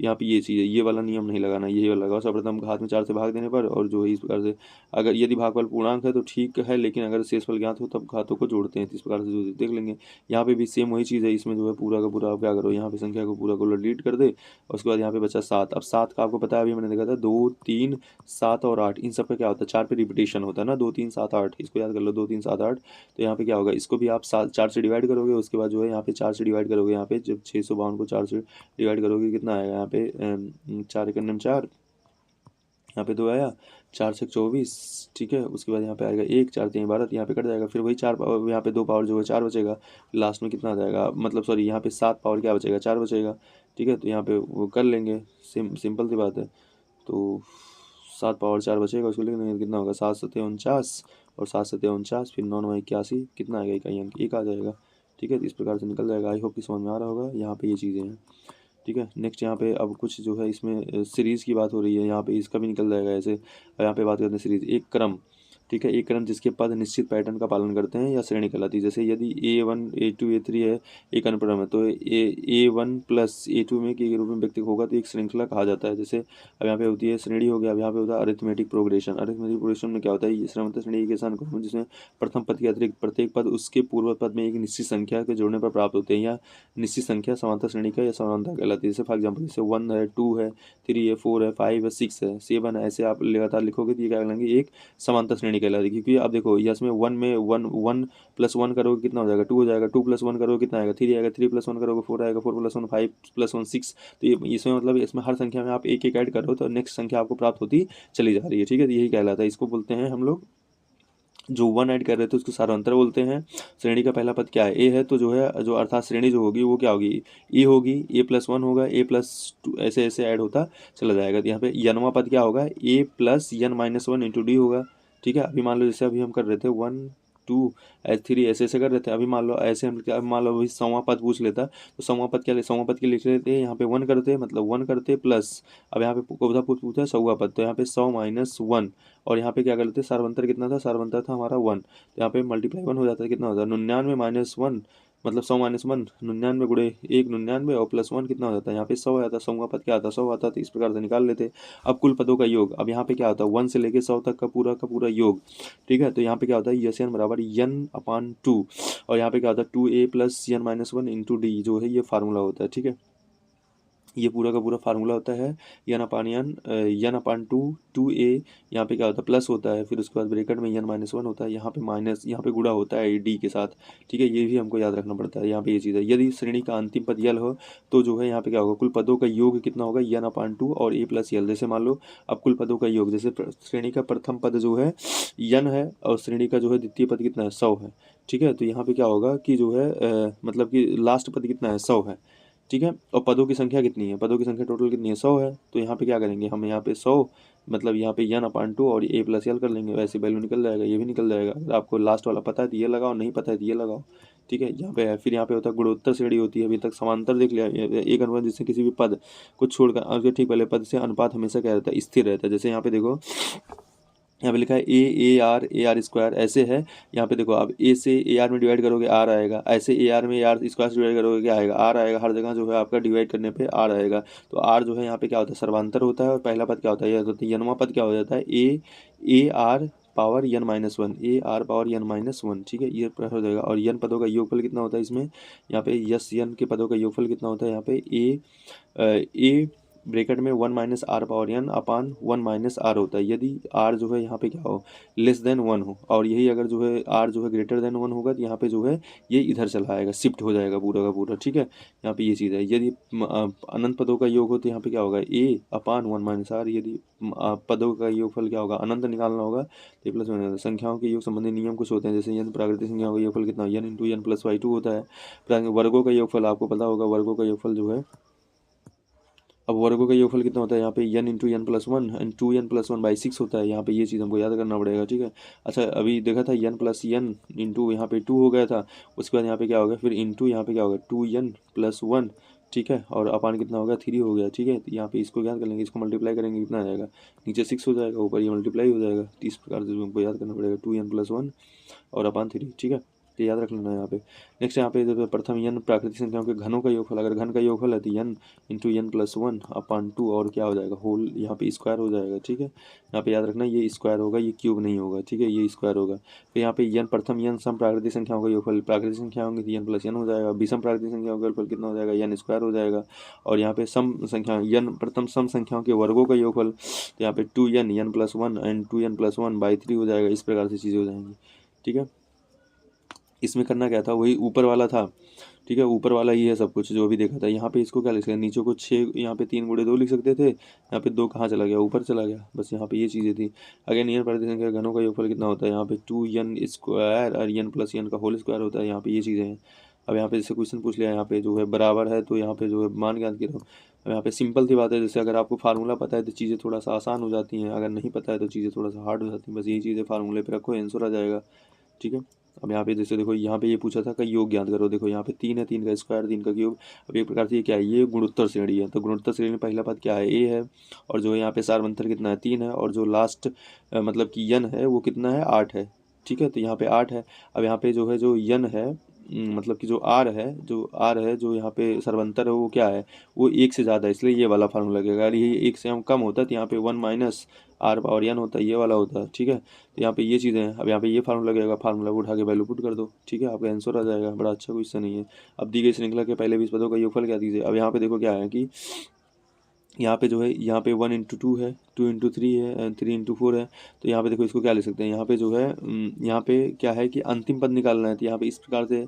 यहाँ पे ये चीज़ है, ये वाला नियम नहीं लगाना, यही वाला लगाओ। सर्वप्रथम घात में 4 से भाग देने पर, और जो है इस प्रकार से, अगर यदि भागफल पूर्णांक है तो ठीक है, लेकिन अगर शेषफल ज्ञात हो तब घातों को जोड़ते हैं। तो इस प्रकार से जो देख लेंगे, यहाँ पे भी सेम वही चीज़ है। इसमें जो है पूरा का पूरा आप क्या करो, यहाँ पे संख्या को पूरा को डिलीट कर दे, और उसके बाद यहाँ पे बचा 7। अब 7 का आपको पता है, अभी मैंने देखा था 2 3 7 और 8, इन सब का क्या होता है 4 पे रिपीटेशन होता है ना, 2 3 7 8, इसको याद कर लो 2 3 7 8। तो यहाँ पे क्या होगा, इसको भी आप 4 से डिवाइड करोगे, उसके बाद जो है यहाँ पे 4 से डिवाइड करोगे, यहाँ पे जब 652 को 4 से डिवाइड करोगे कितना आएगा, यहाँ पे 4 करने में 4, यहाँ पे 2 आया, 4 से 24। ठीक है, उसके बाद यहाँ पे आएगा 1, 4 3 12, यहाँ पे कट जाएगा, फिर वही 4 पावर, यहाँ पे 2 पावर जो है 4 बचेगा, लास्ट में कितना आ जाएगा, मतलब सॉरी यहाँ पे 7 पावर क्या बचेगा 4 बचेगा। ठीक है, तो यहाँ पे वो कर लेंगे, सिंपल सी बात है। तो 7 पावर 4 बचेगा, उसको लिख लेंगे, कितना होगा 7 सत्ते 49, और 7 सत्ते 49, फिर 9 9 81, कितना आएगा इकाई अंक 1 आ जाएगा। ठीक है, तो इस प्रकार से निकल जाएगा। आई होप कि समझ में आ रहा होगा, यहाँ पे ये चीज़ें हैं। ठीक है, नेक्स्ट यहाँ पे अब कुछ जो है इसमें सीरीज़ की बात हो रही है, यहाँ पे इसका भी निकल जाएगा ऐसे। यहाँ पे बात करते हैं सीरीज़, एक क्रम। ठीक है, एक क्रम जिसके पद निश्चित पैटर्न का पालन करते हैं या श्रेणी कहलाती है। जैसे यदि A1 A2 A3 है, एक अनुक्रम है, तो A1 प्लस A2 में के रूप में व्यक्त होगा, तो एक श्रृंखला कहा जाता है। जैसे अब यहाँ पे होती है श्रेणी हो गया, अब यहाँ पे होता है अरिथमेटिक प्रोग्रेशन। अरिथमेटिक प्रोग्रेशन में क्या होता है, श्रमंत श्रेणी के साथ अनुक्रम जिसमें प्रथम पद के अतिरिक्त प्रत्येक पद उसके पूर्व पद में एक निश्चित संख्या के जोड़ने पर प्राप्त होते हैं, या निश्चित संख्या समांतर श्रेणी का या समानता कहलाती है। जैसे फॉर एग्जाम्पल, जैसे 1 है, 2 है, 3 है, 4 है, 5 है, 6 है, 7 है, ऐसे आप लगातार लिखोगे तो ये क्या कहलाएंगे, एक समांतर श्रेणी कहलाती है। क्योंकि अब देखो इसमें 1 में 1 प्लस 1 करोगे कितना हो जाएगा 2 हो जाएगा, 2 प्लस 1 करोगे कितना आएगा 3 आएगा, 3 प्लस 1 करोगे 4 आएगा, 4 प्लस 1 5 प्लस 1 6। तो ये इसमें मतलब इसमें हर संख्या में आप एक एक ऐड करो तो नेक्स्ट संख्या आपको प्राप्त होती चली जा रही है। ठीक है, तो यही कहलाता है, इसको बोलते हैं हम लोग, जो 1 ऐड कर रहे थे उसको सारांतर बोलते हैं। श्रेणी का पहला पद क्या है, ए है, तो जो है जो अर्थात श्रेणी जो होगी वो क्या होगी, ए होगी, ए प्लस 1 होगा, ए प्लस 2, ऐसे ऐसे ऐड होता चला जाएगा। तो यहाँ पे यनवा पद क्या होगा, a plus n minus 1 into d होगा। ठीक है, अभी मान लो जैसे अभी हम कर रहे थे 1 2 3 ऐसे ऐसे कर रहे थे, अभी मान लो ऐसे हम क्या, मान लो अभी 100वां पद पूछ लेता, तो 100वां पद क्या, 100वां पद के लिख लेते हैं, यहाँ पे 1 करते, मतलब 1 करते प्लस, अब यहाँ पे कौन सा पूछा 100वां पद, तो यहाँ पे 100 माइनस 1, और यहाँ पे क्या कर लेते हैं, सार्वंतर कितना था, सार्वंतर था हमारा 1, तो यहाँ पे मल्टीप्लाई 1 हो जाता है, कितना होता है 99 माइनस 1, मतलब 100 माइनस 1 99 गुणे 1 99, और प्लस 1 कितना हो जाता है, यहाँ पे 100 आता है, 100वां पद क्या आता है 100 आता है। तो इस प्रकार से निकाल लेते। अब कुल पदों का योग, अब यहाँ पे क्या होता है 1 से लेके 100 तक का पूरा योग। ठीक है, तो यहाँ पे क्या होता है यस एन बराबर यन अपान 2, और यहाँ पे क्या होता है 2a plus n minus 1 into D, जो है ये फार्मूला होता है। ठीक है, ये पूरा का पूरा फार्मूला होता है, यन अपान 2a, यहाँ पे क्या होता है प्लस होता है, फिर उसके बाद ब्रैकेट में यन माइनस 1 होता है, यहाँ पे माइनस, यहाँ पे गुणा होता है डी के साथ। ठीक है, ये भी हमको याद रखना पड़ता है, यहाँ पे ये चीज़ है। यदि श्रेणी का अंतिम पद यल हो तो जो है यहाँ पे क्या होगा, कुल पदों का योग कितना होगा यन अपान 2 और a प्लस यल। जैसे मान लो अब कुल पदों का योग, जैसे श्रेणी का प्रथम पद जो है यन है, और श्रेणी का जो है द्वितीय पद कितना है 100 है। ठीक है, तो यहाँ पे क्या होगा कि जो है मतलब कि लास्ट पद कितना है 100 है। ठीक है, और पदों की संख्या कितनी है, पदों की संख्या टोटल कितनी है 100 है। तो यहाँ पे क्या करेंगे हम, यहाँ पे 100 मतलब यहाँ पे यन अपान 2 और ए प्लस यल कर लेंगे, वैसे वैल्यू निकल जाएगा, ये भी निकल जाएगा। अगर आपको लास्ट वाला पता है तो ये लगाओ, नहीं पता है तो ये लगाओ। ठीक है, यहाँ पे है, फिर यहाँ पे होता है गुणोत्तर श्रेणी होती है। अभी तक समांतर देख लिया, एक अनुपात जिससे किसी भी पद को छोड़कर उसके ठीक पहले पद से अनुपात हमेशा क्या रहता है स्थिर रहता है। जैसे यहाँ पे देखो, यहाँ पे लिखा है ए आर स्क्वायर ऐसे है। यहाँ पे देखो, अब ए से ए आर में डिवाइड करोगे आर आएगा, ऐसे ए आर में ए आर स्क्वायर से डिवाइड करोगे क्या आएगा आर आएगा, हर जगह जो है आपका डिवाइड करने पे आर आएगा। तो आर जो है यहाँ पे क्या होता है सर्वांतर होता है, और पहला पद क्या होता है यह यनवा पद क्या हो जाता है A R power n minus one, A R power n minus one, ठीक है, ये हो जाएगा। और n पदों का योगफल कितना होता है इसमें, यहाँ पे यस n के पदों का योगफल कितना होता है यहाँ पे ए ब्रैकेट में one minus r power n upon one minus r होता है। यदि आर जो है यहाँ पे क्या हो, लेस देन वन हो, और यही अगर जो है आर जो है ग्रेटर देन वन होगा तो यहाँ पे जो है ये इधर चला आएगा, शिफ्ट हो जाएगा पूरा का पूरा, ठीक है। यहाँ पे ये चीज़ है। यदि अनंत पदों का योग हो तो यहाँ पे क्या होगा, ए अपान वन माइनस आर। यदि पदों का योगफल क्या होगा, अनंत निकालना होगा तो प्लस वन। संख्याओं के योग संबंधी नियम कुछ होते हैं, जैसे यदि प्राकृतिक संख्याओं का योगफल कितना, n into n plus by two होता है। वर्गों का योगफल आपको पता होगा, वर्गों का योगफल जो है, अब वर्गों का योगफल कितना होता है यहाँ पे, n into n plus one and two n plus one by six होता है। यहाँ पे ये चीज़ हमको याद करना पड़ेगा, ठीक है। अच्छा अभी देखा था n प्लस n इंटू यहाँ पे टू हो गया था, उसके बाद यहाँ पे क्या होगा, फिर इंटू यहाँ पे क्या होगा, टू n प्लस वन, ठीक है, और अपान कितना होगा, थ्री हो गया, ठीक है। तो यहाँ पे इसको याद कर लेंगे, इसको मल्टीप्लाई करेंगे कितना आ जाएगा, नीचे सिक्स हो जाएगा, ऊपर ये मल्टीप्लाई हो जाएगा। तो इस प्रकार से हमको याद करना पड़ेगा, टू n प्लस वन और अपान थ्री, ठीक है, ये याद रख लेना है यहाँ पे। नेक्स्ट यहाँ पे जब प्रथम n प्राकृतिक संख्याओं के घनों का योगफल, अगर घन का योगफल है तो n into n plus one upon two, और क्या हो जाएगा, होल यहाँ पे स्क्वायर हो जाएगा, ठीक है। यहाँ पे याद रखना ये स्क्वायर होगा, ये क्यूब नहीं होगा, ठीक है, ये स्क्वायर होगा। फिर यहाँ पे n प्रथम n सम प्राकृतिक संख्याओं का योगफल, प्राकृतिक संख्याओं की n प्लस n हो जाएगा। विषम प्राकृतिक संख्याओं का योगफल कितना हो जाएगा, n स्क्वायर हो जाएगा। और यहाँ पे सम संख्या n प्रथम सम संख्याओं के वर्गों का योगफल, तो यहाँ पे two n plus one and two n plus one by three हो जाएगा। इस प्रकार से चीज़ें हो जाएंगी, ठीक है। इसमें करना क्या था, वही ऊपर वाला था, ठीक है, ऊपर वाला ही है सब कुछ जो भी देखा था। यहाँ पे इसको क्या लिख सकते हैं, नीचे को छः, यहाँ पे तीन गुणे दो लिख सकते थे, यहाँ पे दो कहाँ चला गया, ऊपर चला गया, बस यहाँ पे ये चीज़ें थी। अगेन n प्राकृतिक संख्या के घनों का योगफल कितना होता है, यहाँ पे टू n स्क्वायर और n प्लस n का होल स्क्वायर होता है। यहाँ पे ये चीज़ें हैं। अब यहाँ पे जैसे क्वेश्चन पूछ लिया, यहाँ पे जो है बराबर है तो यहाँ पे जो है मान ज्ञात करो। अब यहाँ पे सिंपल सी बात है, जैसे अगर आपको फार्मूला पता है तो चीज़ें थोड़ा सा आसान हो जाती हैं, अगर नहीं पता है तो चीज़ें थोड़ा सा हार्ड हो जाती हैं। बस यही चीज़ें फार्मूले पे रखो, आंसर आ जाएगा, ठीक है। अब यहाँ पे जैसे देखो, यहाँ पे ये पूछा था कि योग ज्ञात करो, देखो यहाँ पे तीन है, तीन का स्क्वायर, तीन का क्यूब। अब एक प्रकार से ये क्या है, ये गुणोत्तर श्रेणी है। तो गुणोत्तर श्रेणी में पहला पद क्या है, ए है, और जो यहाँ पे सारवंतर कितना है, तीन है, और जो लास्ट मतलब कि यन है वो कितना है, आठ है, ठीक है। तो यहाँ पे आठ है। अब यहाँ पे जो है जो यन है, मतलब कि जो आर है जो यहाँ पे सरवंतर है वो क्या है, वो एक से ज़्यादा है, इसलिए ये वाला फार्मूला लगेगा। अगर ये एक से हम कम होता है तो यहाँ पे one minus r power n होता है, ये वाला होता है, ठीक है। तो यहाँ पे ये चीज़ें हैं। अब यहाँ पे ये फार्मूला लगेगा, फार्मूला को उठा के वैल्यू पुट कर दो, ठीक है, आपका आंसर आ जाएगा। बड़ा अच्छा क्वेश्चन नहीं है। अब दी गई श्रृंखला के पहले 20 पदों का योगफल क्या दीजिए। अब यहाँ पे देखो क्या है कि यहाँ पे जो है, यहाँ पे वन इंटू टू है, टू इंटू थ्री है, थ्री इंटू फोर है। तो यहाँ पे देखो इसको क्या ले सकते हैं, यहाँ पे जो है यहाँ पे क्या है कि अंतिम पद निकालना है। तो यहाँ पे इस प्रकार से